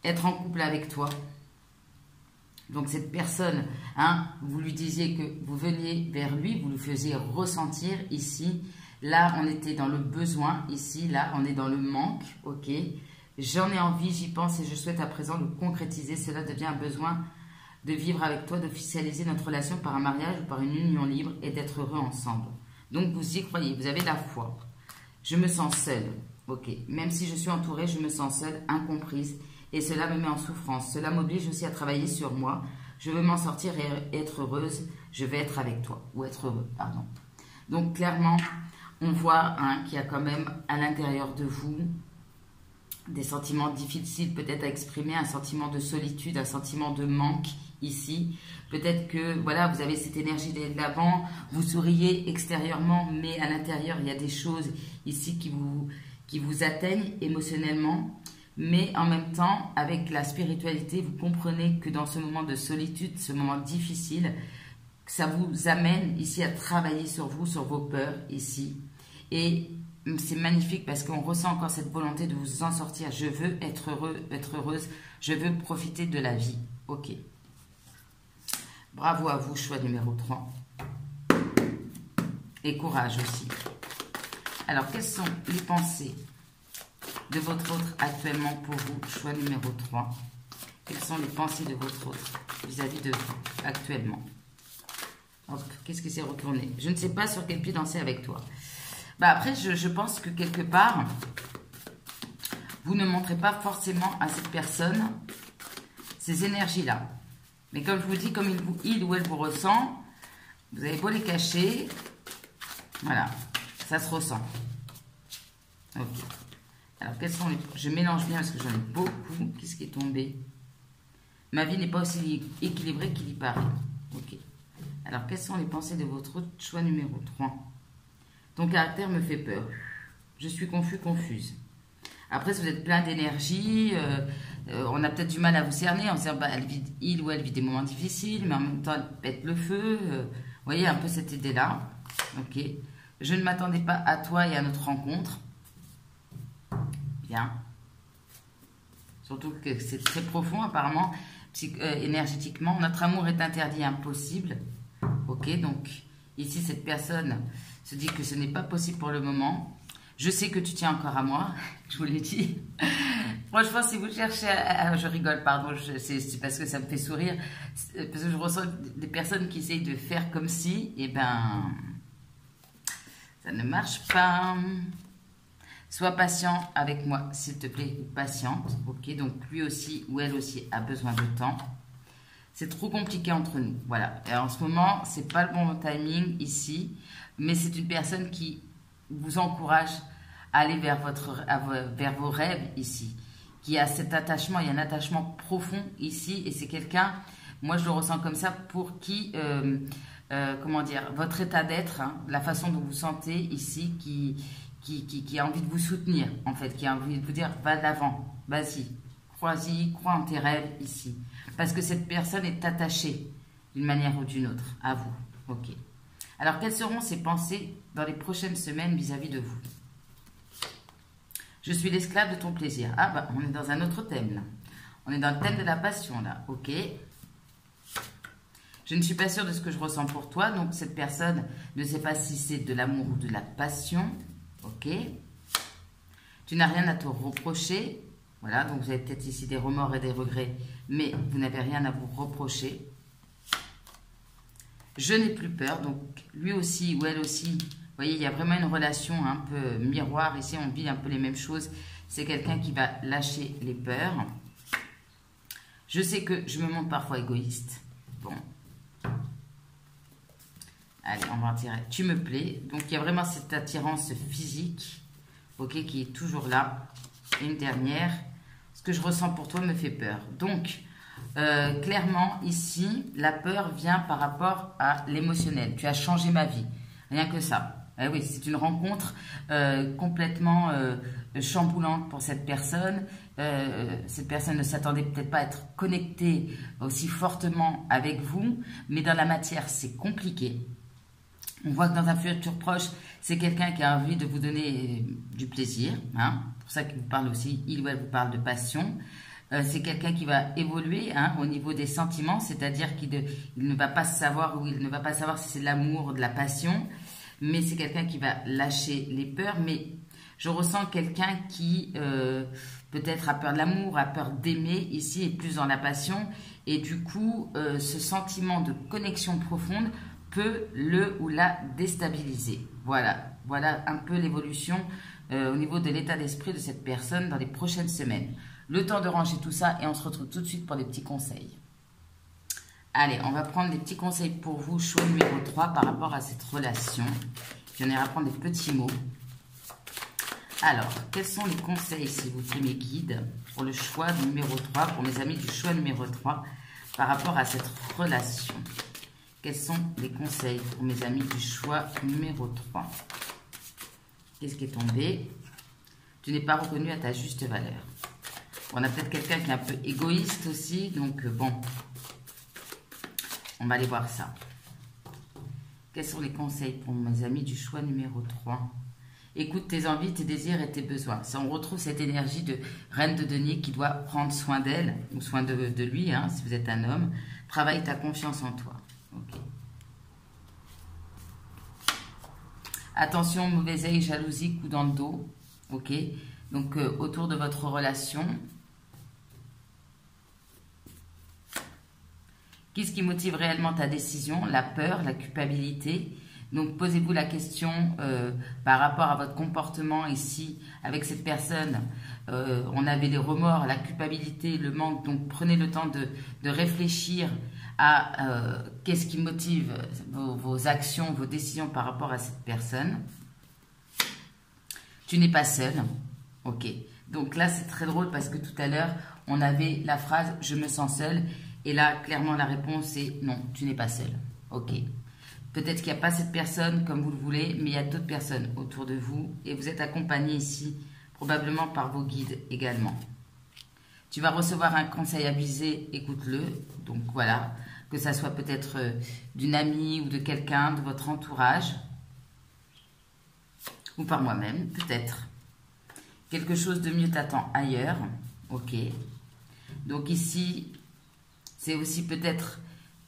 A: Être en couple avec toi. Donc cette personne, hein, vous lui disiez que vous veniez vers lui, vous le faisiez ressentir ici. Là, on était dans le besoin. Ici, là, on est dans le manque. Ok. J'en ai envie, j'y pense et je souhaite à présent le concrétiser. Cela devient un besoin de vivre avec toi, d'officialiser notre relation par un mariage ou par une union libre et d'être heureux ensemble. Donc vous y croyez, vous avez la foi. Je me sens seule. Ok. Même si je suis entourée, je me sens seule, incomprise. Et cela me met en souffrance. Cela m'oblige aussi à travailler sur moi. Je veux m'en sortir et être heureuse. Je vais être avec toi. Ou être heureux, pardon. Donc, clairement, on voit hein, qu'il y a quand même à l'intérieur de vous des sentiments difficiles peut-être à exprimer. Un sentiment de solitude, un sentiment de manque ici. Peut-être que, voilà, vous avez cette énergie de l'avant. Vous souriez extérieurement, mais à l'intérieur, il y a des choses ici qui vous atteignent émotionnellement. Mais en même temps, avec la spiritualité, vous comprenez que dans ce moment de solitude, ce moment difficile, ça vous amène ici à travailler sur vous, sur vos peurs ici. Et c'est magnifique parce qu'on ressent encore cette volonté de vous en sortir. Je veux être heureux, être heureuse. Je veux profiter de la vie. Ok. Bravo à vous, choix numéro 3. Et courage aussi. Alors, quelles sont les pensées de votre autre actuellement pour vous, choix numéro 3. Quelles sont les pensées de votre autre vis-à-vis de vous actuellement? Hop, qu'est-ce qui s'est retourné? Je ne sais pas sur quel pied danser avec toi. Bah après, je pense que quelque part, vous ne montrez pas forcément à cette personne ces énergies-là. Mais comme je vous dis, comme il ou elle vous ressent, vous avez beau les cacher, voilà, ça se ressent. Ok. Alors, quels sont les... Je mélange bien parce que j'en ai beaucoup. Qu'est-ce qui est tombé? Ma vie n'est pas aussi équilibrée qu'il y paraît. Ok. Alors, quelles sont les pensées de votre autre choix numéro 3? Ton caractère me fait peur. Je suis confuse. Après, si vous êtes plein d'énergie, on a peut-être du mal à vous cerner. On se dit, bah, il ou elle vit des moments difficiles, mais en même temps, elle pète le feu. Vous voyez un peu cette idée-là. Ok. Je ne m'attendais pas à toi et à notre rencontre. Bien. Surtout que c'est très profond apparemment, énergétiquement. Notre amour est interdit, impossible. Ok, donc ici cette personne se dit que ce n'est pas possible pour le moment. Je sais que tu tiens encore à moi, je vous l'ai dit. Franchement, si vous cherchez je rigole, pardon, c'est parce que ça me fait sourire. Parce que je ressens des personnes qui essayent de faire comme si, et ben, ça ne marche pas. Sois patient avec moi, s'il te plaît, ou patiente. Ok, donc lui aussi ou elle aussi a besoin de temps. C'est trop compliqué entre nous. Voilà. Et en ce moment, c'est pas le bon timing ici, mais c'est une personne qui vous encourage à aller vers vos rêves ici, qui a cet attachement. Il y a un attachement profond ici, et c'est quelqu'un, moi je le ressens comme ça, pour qui, comment dire, votre état d'être, hein, la façon dont vous vous sentez ici, qui a envie de vous soutenir, en fait, qui a envie de vous dire, va de l'avant, vas-y, crois-y, crois en tes rêves ici. Parce que cette personne est attachée, d'une manière ou d'une autre, à vous. Ok. Alors, quelles seront ses pensées dans les prochaines semaines vis-à-vis de vous? Je suis l'esclave de ton plaisir. Ah, bah, on est dans un autre thème, là. On est dans le thème de la passion, là. Ok. Je ne suis pas sûre de ce que je ressens pour toi. Donc, cette personne ne sait pas si c'est de l'amour ou de la passion. Ok. Tu n'as rien à te reprocher. Voilà, donc vous avez peut-être ici des remords et des regrets, mais vous n'avez rien à vous reprocher. Je n'ai plus peur. Donc, lui aussi ou elle aussi, vous voyez, il y a vraiment une relation un peu miroir. Ici, on vit un peu les mêmes choses. C'est quelqu'un qui va lâcher les peurs. Je sais que je me montre parfois égoïste. Bon. Allez, on va en tirer. Tu me plais. Donc, il y a vraiment cette attirance physique, ok, qui est toujours là. Et une dernière. Ce que je ressens pour toi me fait peur. Donc, clairement, ici, la peur vient par rapport à l'émotionnel. Tu as changé ma vie. Rien que ça. Eh oui, c'est une rencontre complètement chamboulante pour cette personne. Cette personne ne s'attendait peut-être pas à être connectée aussi fortement avec vous, mais dans la matière, c'est compliqué. On voit que dans un futur proche, c'est quelqu'un qui a envie de vous donner du plaisir. Hein. C'est pour ça qu'il vous parle aussi, il ou elle vous parle de passion. C'est quelqu'un qui va évoluer au niveau des sentiments, c'est-à-dire qu'il ne va pas savoir ou il ne va pas savoir si c'est de l'amour ou de la passion. Mais c'est quelqu'un qui va lâcher les peurs. Mais je ressens quelqu'un qui peut-être a peur de l'amour, a peur d'aimer, ici est plus dans la passion. Et du coup, ce sentiment de connexion profonde peut le ou la déstabiliser. Voilà, voilà un peu l'évolution au niveau de l'état d'esprit de cette personne dans les prochaines semaines. Le temps de ranger tout ça et on se retrouve tout de suite pour des petits conseils. Allez, on va prendre des petits conseils pour vous, choix numéro 3 par rapport à cette relation. Puis on ira prendre des petits mots. Alors, quels sont les conseils, s'il vous plaît, mes guides, pour le choix numéro 3, pour mes amis du choix numéro 3, par rapport à cette relation? Quels sont les conseils pour mes amis du choix numéro 3? Qu'est-ce qui est tombé? Tu n'es pas reconnu à ta juste valeur. On a peut-être quelqu'un qui est un peu égoïste aussi, donc bon, on va aller voir ça. Quels sont les conseils pour mes amis du choix numéro 3? Écoute tes envies, tes désirs et tes besoins. Ça, on retrouve cette énergie de reine de denier qui doit prendre soin d'elle, ou soin de lui, hein, si vous êtes un homme. Travaille ta confiance en toi. Okay. Attention, mauvais œil, jalousie, coup dans le dos. Ok. Donc, autour de votre relation. Qu'est-ce qui motive réellement ta décision? La peur, la culpabilité. Donc, posez-vous la question par rapport à votre comportement ici avec cette personne. On avait les remords, la culpabilité, le manque. Donc, prenez le temps de réfléchir à qu'est-ce qui motive vos actions, vos décisions par rapport à cette personne. Tu n'es pas seul. Ok. Donc là, c'est très drôle parce que tout à l'heure, on avait la phrase « je me sens seul ». Et là, clairement, la réponse est « non, tu n'es pas seul ». Ok. Peut-être qu'il n'y a pas cette personne comme vous le voulez, mais il y a d'autres personnes autour de vous. Et vous êtes accompagné ici, probablement par vos guides également. Tu vas recevoir un conseil avisé, écoute-le. Donc voilà, que ça soit peut-être d'une amie ou de quelqu'un, de votre entourage. Ou par moi-même, peut-être. Quelque chose de mieux t'attend ailleurs. Ok. Donc ici, c'est aussi peut-être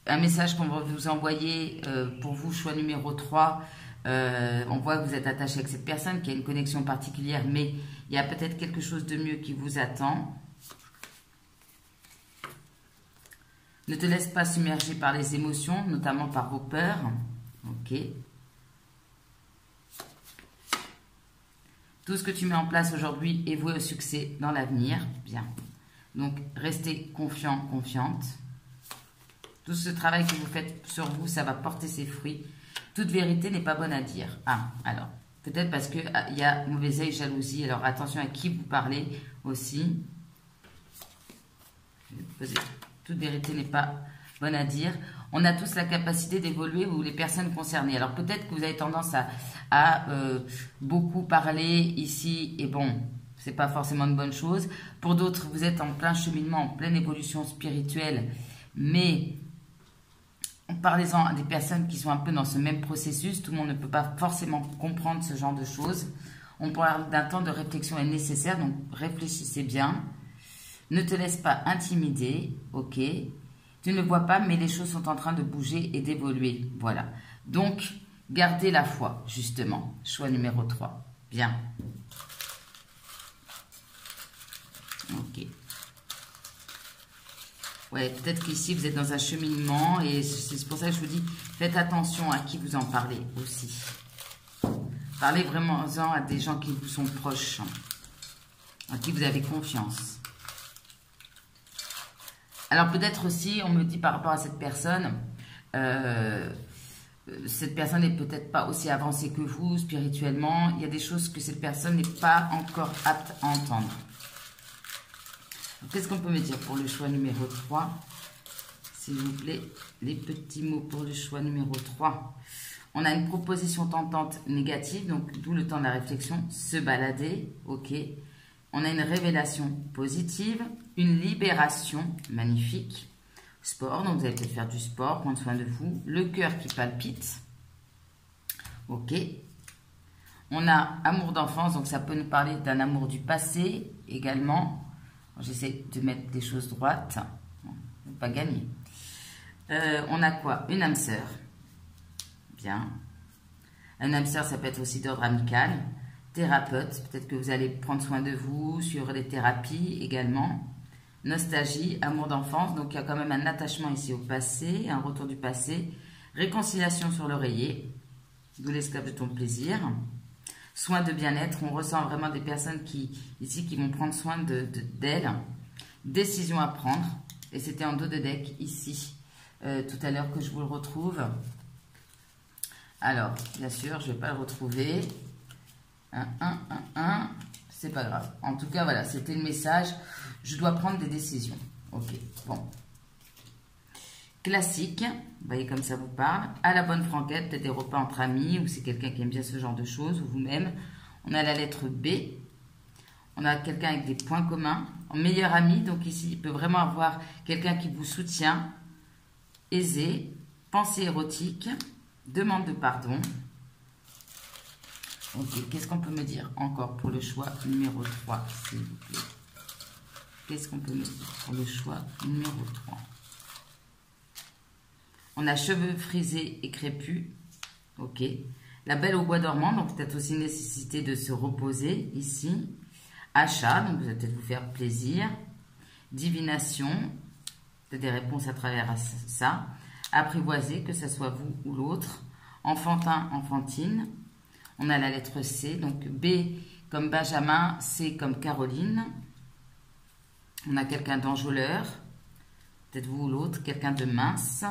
A: un message qu'on va vous envoyer pour vous, choix numéro 3. On voit que vous êtes attaché avec cette personne, qui a une connexion particulière, mais il y a peut-être quelque chose de mieux qui vous attend. Ne te laisse pas submerger par les émotions, notamment par vos peurs. Ok. Tout ce que tu mets en place aujourd'hui est voué au succès dans l'avenir. Bien. Donc, restez confiant, confiante. Tout ce travail que vous faites sur vous, ça va porter ses fruits. Toute vérité n'est pas bonne à dire. Ah, alors, peut-être parce qu'il y a mauvais œil, jalousie. Alors, attention à qui vous parlez aussi. Toute vérité n'est pas bonne à dire. On a tous la capacité d'évoluer ou les personnes concernées. Alors, peut-être que vous avez tendance à beaucoup parler ici. Et bon, c'est pas forcément une bonne chose. Pour d'autres, vous êtes en plein cheminement, en pleine évolution spirituelle. Mais parlez-en à des personnes qui sont un peu dans ce même processus. Tout le monde ne peut pas forcément comprendre ce genre de choses. On parle d'un temps de réflexion est nécessaire, donc réfléchissez bien. Ne te laisse pas intimider, ok. Tu ne le vois pas, mais les choses sont en train de bouger et d'évoluer. Voilà. Donc, gardez la foi, justement. Choix numéro 3. Bien. Ok. Ouais, peut-être qu'ici, vous êtes dans un cheminement et c'est pour ça que je vous dis, faites attention à qui vous en parlez aussi. Parlez vraiment à des gens qui vous sont proches, à qui vous avez confiance. Alors peut-être aussi, on me dit par rapport à cette personne n'est peut-être pas aussi avancée que vous spirituellement. Il y a des choses que cette personne n'est pas encore apte à entendre. Qu'est-ce qu'on peut me dire pour le choix numéro 3? S'il vous plaît, les petits mots pour le choix numéro 3. On a une proposition tentante négative, donc d'où le temps de la réflexion, se balader, ok. On a une révélation positive, une libération magnifique. Sport, donc vous allez peut-être faire du sport, prendre soin de vous. Le cœur qui palpite, ok. On a amour d'enfance, donc ça peut nous parler d'un amour du passé également. J'essaie de mettre des choses droites, pas gagner. On a quoi? Une âme sœur. Bien. Un âme sœur, ça peut être aussi d'ordre amical. Thérapeute, peut-être que vous allez prendre soin de vous, sur les thérapies également. Nostalgie, amour d'enfance, donc il y a quand même un attachement ici au passé, un retour du passé. Réconciliation sur l'oreiller, d'où l'esclave de ton plaisir. Soins de bien-être, on ressent vraiment des personnes ici qui vont prendre soin d'elles. Décision à prendre, et c'était en dos de deck ici, tout à l'heure que je vous le retrouve. Alors, bien sûr, je ne vais pas le retrouver. C'est pas grave. En tout cas, voilà, c'était le message. Je dois prendre des décisions. Ok, bon. Classique, vous voyez comme ça vous parle. À la bonne franquette, peut-être des repas entre amis, ou c'est quelqu'un qui aime bien ce genre de choses, ou vous-même. On a la lettre B. On a quelqu'un avec des points communs. En meilleur ami, donc ici, il peut vraiment avoir quelqu'un qui vous soutient. Aisé. Pensée érotique. Demande de pardon. Ok, qu'est-ce qu'on peut me dire encore pour le choix numéro 3, s'il vous plaît? Qu'est-ce qu'on peut me dire pour le choix numéro 3? On a cheveux frisés et crépus. Ok. La belle au bois dormant, donc peut-être aussi nécessité de se reposer ici. Achat, donc vous allez peut-être vous faire plaisir. Divination, peut-être des réponses à travers ça. Apprivoiser, que ce soit vous ou l'autre. Enfantin, enfantine. On a la lettre C, donc B comme Benjamin, C comme Caroline. On a quelqu'un d'enjôleur, peut-être vous ou l'autre, quelqu'un de mince.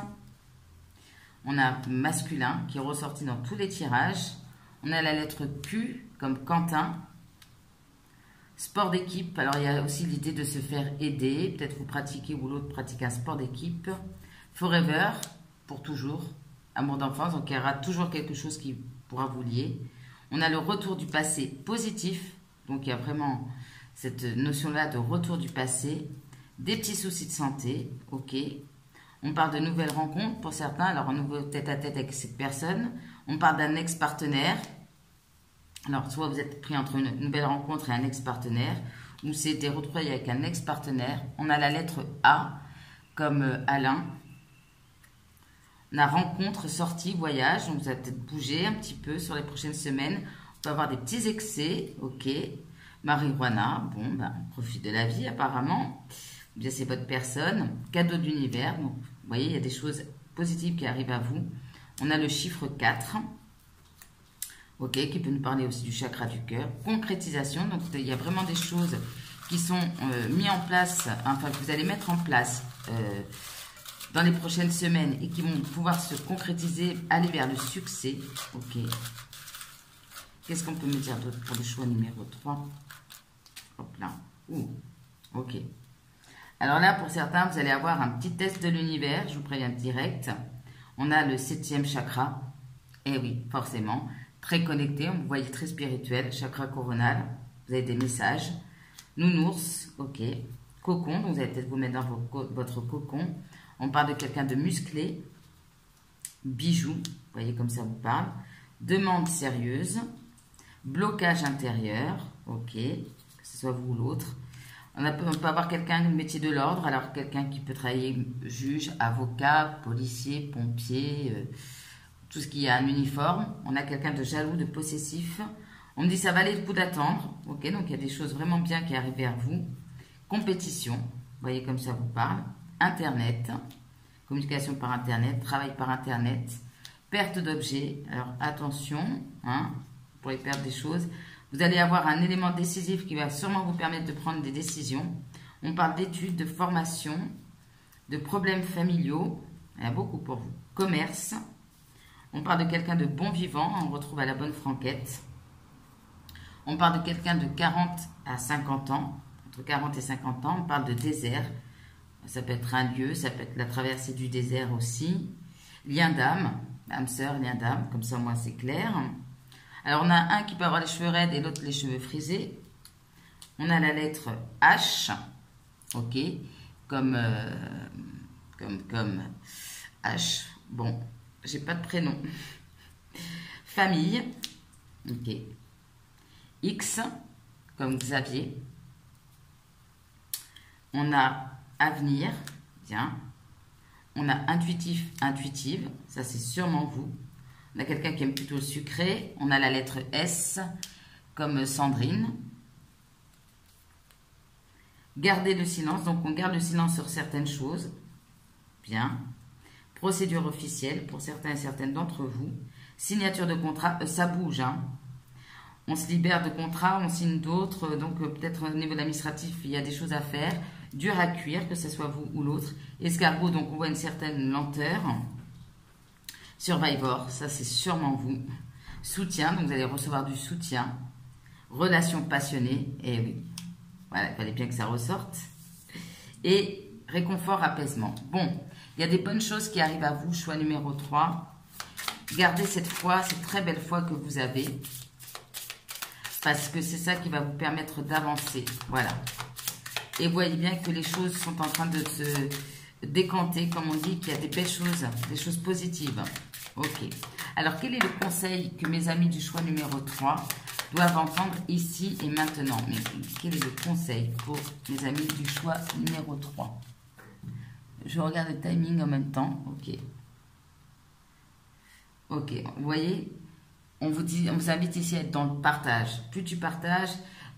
A: On a masculin qui est ressorti dans tous les tirages. On a la lettre Q comme Quentin. Sport d'équipe, alors il y a aussi l'idée de se faire aider. Peut-être vous pratiquez ou l'autre pratique un sport d'équipe. Forever, pour toujours. Amour d'enfance, donc il y aura toujours quelque chose qui pourra vous lier. On a le retour du passé positif, donc il y a vraiment cette notion-là de retour du passé. Des petits soucis de santé, ok. On parle de nouvelles rencontres pour certains, alors un nouveau tête-à-tête avec cette personne. On parle d'un ex-partenaire. Alors, soit vous êtes pris entre une nouvelle rencontre et un ex-partenaire, ou c'est des retrouvailles avec un ex-partenaire. On a la lettre A, comme Alain. On a rencontre, sortie, voyage. Donc, vous allez peut-être bouger un petit peu sur les prochaines semaines. On peut avoir des petits excès, ok. Marijuana, bon, ben, on profite de la vie apparemment. Bien, c'est votre personne. Cadeau de l'univers. Donc, vous voyez, il y a des choses positives qui arrivent à vous. On a le chiffre 4. Ok, qui peut nous parler aussi du chakra du cœur. Concrétisation, donc il y a vraiment des choses qui sont mises en place, enfin que vous allez mettre en place dans les prochaines semaines et qui vont pouvoir se concrétiser, aller vers le succès. Ok. Qu'est-ce qu'on peut me dire d'autre pour le choix numéro 3? Hop là. Ouh, ok. Alors là, pour certains, vous allez avoir un petit test de l'univers, je vous préviens direct. On a le 7e chakra. Eh oui, forcément. Très connecté, on vous voyez très spirituel, chakra coronal, vous avez des messages. Nounours, ok. Cocon, donc vous allez peut-être vous mettre dans votre cocon. On parle de quelqu'un de musclé. Bijoux, vous voyez comme ça vous parle. Demande sérieuse. Blocage intérieur, ok. Que ce soit vous ou l'autre. On peut avoir quelqu'un du métier de l'ordre, alors quelqu'un qui peut travailler juge, avocat, policier, pompier, tout ce qui a un uniforme. On a quelqu'un de jaloux, de possessif. On me dit ça valait le coup d'attendre. Ok, donc il y a des choses vraiment bien qui arrivent vers vous. Compétition, vous voyez comme ça vous parle. Internet, communication par Internet, travail par Internet, perte d'objets. Alors attention, hein, pour les pertes des choses. Vous allez avoir un élément décisif qui va sûrement vous permettre de prendre des décisions. On parle d'études, de formation, de problèmes familiaux. Il y en a beaucoup pour vous. Commerce. On parle de quelqu'un de bon vivant. On retrouve à la bonne franquette. On parle de quelqu'un de 40 à 50 ans. Entre 40 et 50 ans. On parle de désert. Ça peut être un lieu. Ça peut être la traversée du désert aussi. Lien d'âme. Âme sœur, lien d'âme. Comme ça, moi, c'est clair. Alors, on a un qui peut avoir les cheveux raides et l'autre les cheveux frisés. On a la lettre H, ok, comme H. Bon, j'ai pas de prénom. Famille, ok. X, comme Xavier. On a avenir, tiens. On a intuitif, intuitive, ça c'est sûrement vous. On a quelqu'un qui aime plutôt le sucré. On a la lettre S, comme Sandrine. Garder le silence. Donc, on garde le silence sur certaines choses. Bien. Procédure officielle pour certains et certaines d'entre vous. Signature de contrat. Ça bouge. Hein. On se libère de contrats, on signe d'autres. Donc, peut-être au niveau administratif, il y a des choses à faire. Dur à cuire, que ce soit vous ou l'autre. Escargot, donc on voit une certaine lenteur. Survivor, ça c'est sûrement vous. Soutien, donc vous allez recevoir du soutien. Relation passionnée, et oui, voilà, il fallait bien que ça ressorte. Et réconfort, apaisement. Bon, il y a des bonnes choses qui arrivent à vous, choix numéro 3. Gardez cette foi, cette très belle foi que vous avez. Parce que c'est ça qui va vous permettre d'avancer, voilà. Et vous voyez bien que les choses sont en train de se décanter, comme on dit, qu'il y a des belles choses, des choses positives. Ok. Alors, quel est le conseil que mes amis du choix numéro 3 doivent entendre ici et maintenant? Mais quel est le conseil pour mes amis du choix numéro 3? Je regarde le timing en même temps. Ok. Ok. Vous voyez, on vous invite ici à être dans le partage. Plus tu partages,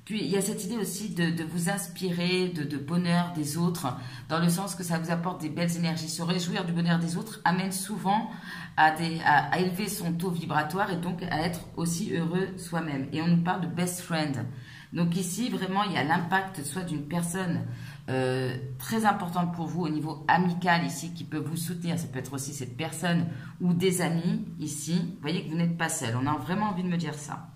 A: puis il y a cette idée aussi de vous inspirer de bonheur des autres, dans le sens que ça vous apporte des belles énergies. Se réjouir du bonheur des autres amène souvent à élever son taux vibratoire et donc à être aussi heureux soi-même. Et on nous parle de best friend. Donc ici, vraiment, il y a l'impact soit d'une personne très importante pour vous au niveau amical ici, qui peut vous soutenir. Ça peut être aussi cette personne ou des amis ici. Vous voyez que vous n'êtes pas seul. On a vraiment envie de me dire ça.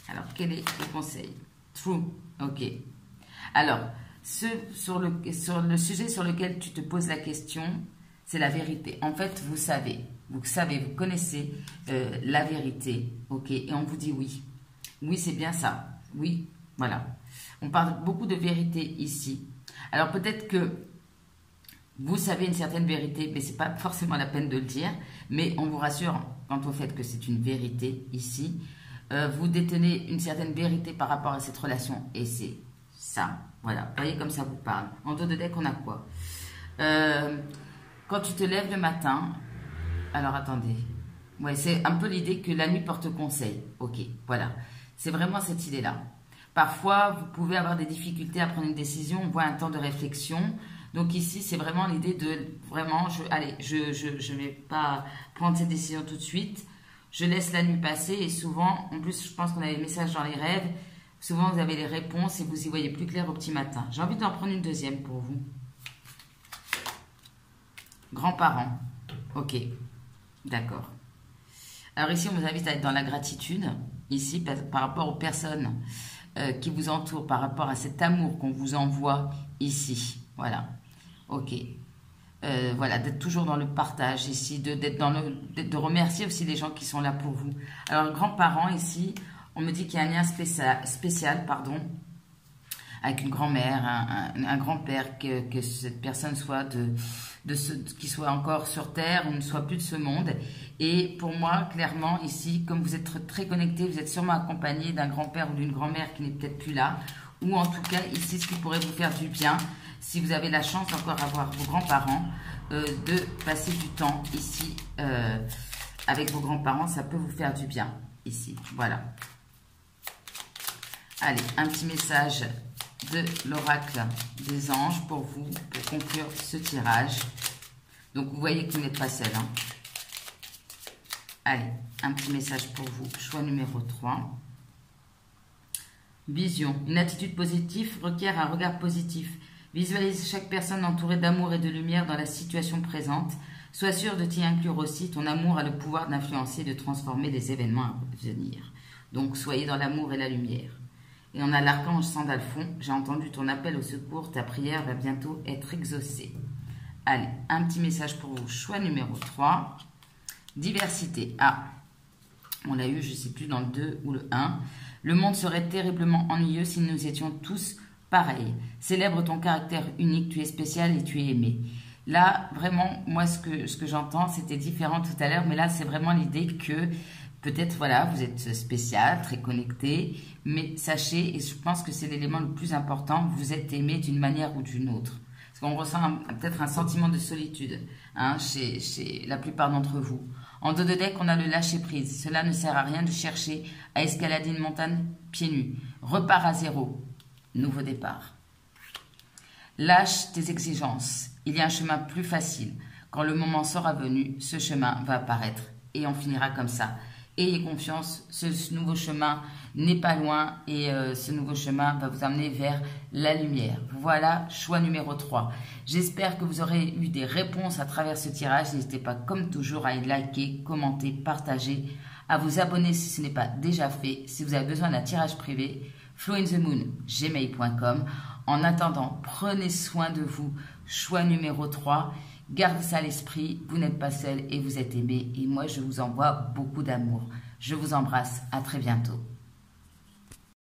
A: Alors, quel est le conseil? True, ok. Alors, sur le sujet sur lequel tu te poses la question, c'est la vérité. En fait, vous savez, vous connaissez la vérité, ok? Et on vous dit oui. Oui, c'est bien ça. Oui, voilà. On parle beaucoup de vérité ici. Alors, peut-être que vous savez une certaine vérité, mais ce n'est pas forcément la peine de le dire. Mais on vous rassure quant au fait que c'est une vérité ici. Vous détenez une certaine vérité par rapport à cette relation. Et c'est ça. Voilà. Vous voyez comme ça vous parle. En dos de deck, on a quoi? Quand tu te lèves le matin. Alors, attendez. Ouais, c'est un peu l'idée que la nuit porte conseil. Ok, voilà. C'est vraiment cette idée-là. Parfois, vous pouvez avoir des difficultés à prendre une décision. On voit un temps de réflexion. Donc ici, c'est vraiment l'idée de vraiment, je vais pas prendre cette décision tout de suite. Je laisse la nuit passer et souvent, en plus, je pense qu'on a les messages dans les rêves. Souvent, vous avez les réponses et vous y voyez plus clair au petit matin. J'ai envie d'en prendre une deuxième pour vous. Grands-parents. Ok. D'accord. Alors ici, on vous invite à être dans la gratitude. Ici, par rapport aux personnes qui vous entourent, par rapport à cet amour qu'on vous envoie ici. Voilà. Ok. Voilà, d'être toujours dans le partage ici, de remercier aussi les gens qui sont là pour vous. Alors, grands-parents ici, on me dit qu'il y a un lien spécial, pardon, avec une grand-mère, un grand-père, que cette personne soit qui soit encore sur Terre ou ne soit plus de ce monde. Et pour moi, clairement, ici, comme vous êtes très connectés, vous êtes sûrement accompagné d'un grand-père ou d'une grand-mère qui n'est peut-être plus là, ou en tout cas, ici, ce qui pourrait vous faire du bien, si vous avez la chance d'encore avoir vos grands-parents, de passer du temps ici avec vos grands-parents, ça peut vous faire du bien, ici, voilà. Allez, un petit message de l'oracle des anges pour vous, pour conclure ce tirage. Donc, vous voyez que vous n'êtes pas seul, hein. Allez, un petit message pour vous, choix numéro 3. Vision. Une attitude positive requiert un regard positif. Visualise chaque personne entourée d'amour et de lumière dans la situation présente. Sois sûr de t'y inclure aussi. Ton amour a le pouvoir d'influencer et de transformer les événements à venir. Donc, soyez dans l'amour et la lumière. Et on a l'archange Sandalphon. J'ai entendu ton appel au secours. Ta prière va bientôt être exaucée. Allez, un petit message pour vous. Choix numéro 3. Diversité. Ah, on l'a eu, je ne sais plus, dans le 2 ou le 1. Le monde serait terriblement ennuyeux si nous étions tous pareils. Célèbre ton caractère unique, tu es spécial et tu es aimé. Là, vraiment, moi, ce que j'entends, c'était différent tout à l'heure, mais là, c'est vraiment l'idée que peut-être, voilà, vous êtes spécial, très connecté, mais sachez, et je pense que c'est l'élément le plus important, vous êtes aimé d'une manière ou d'une autre. Parce qu'on ressent peut-être un sentiment de solitude, hein, chez la plupart d'entre vous. En dos de deck, on a le lâcher-prise. Cela ne sert à rien de chercher à escalader une montagne pieds nus. Repars à zéro. Nouveau départ. Lâche tes exigences. Il y a un chemin plus facile. Quand le moment sera venu, ce chemin va apparaître. Et on finira comme ça. Ayez confiance, ce nouveau chemin n'est pas loin et ce nouveau chemin va vous amener vers la lumière. Voilà, choix numéro 3. J'espère que vous aurez eu des réponses à travers ce tirage. N'hésitez pas, comme toujours, à liker, commenter, partager, à vous abonner si ce n'est pas déjà fait. Si vous avez besoin d'un tirage privé, flowinthemoon@gmail.com. En attendant, prenez soin de vous. Choix numéro 3. Gardez ça à l'esprit, vous n'êtes pas seul et vous êtes aimé. Et moi, je vous envoie beaucoup d'amour. Je vous embrasse, à très bientôt.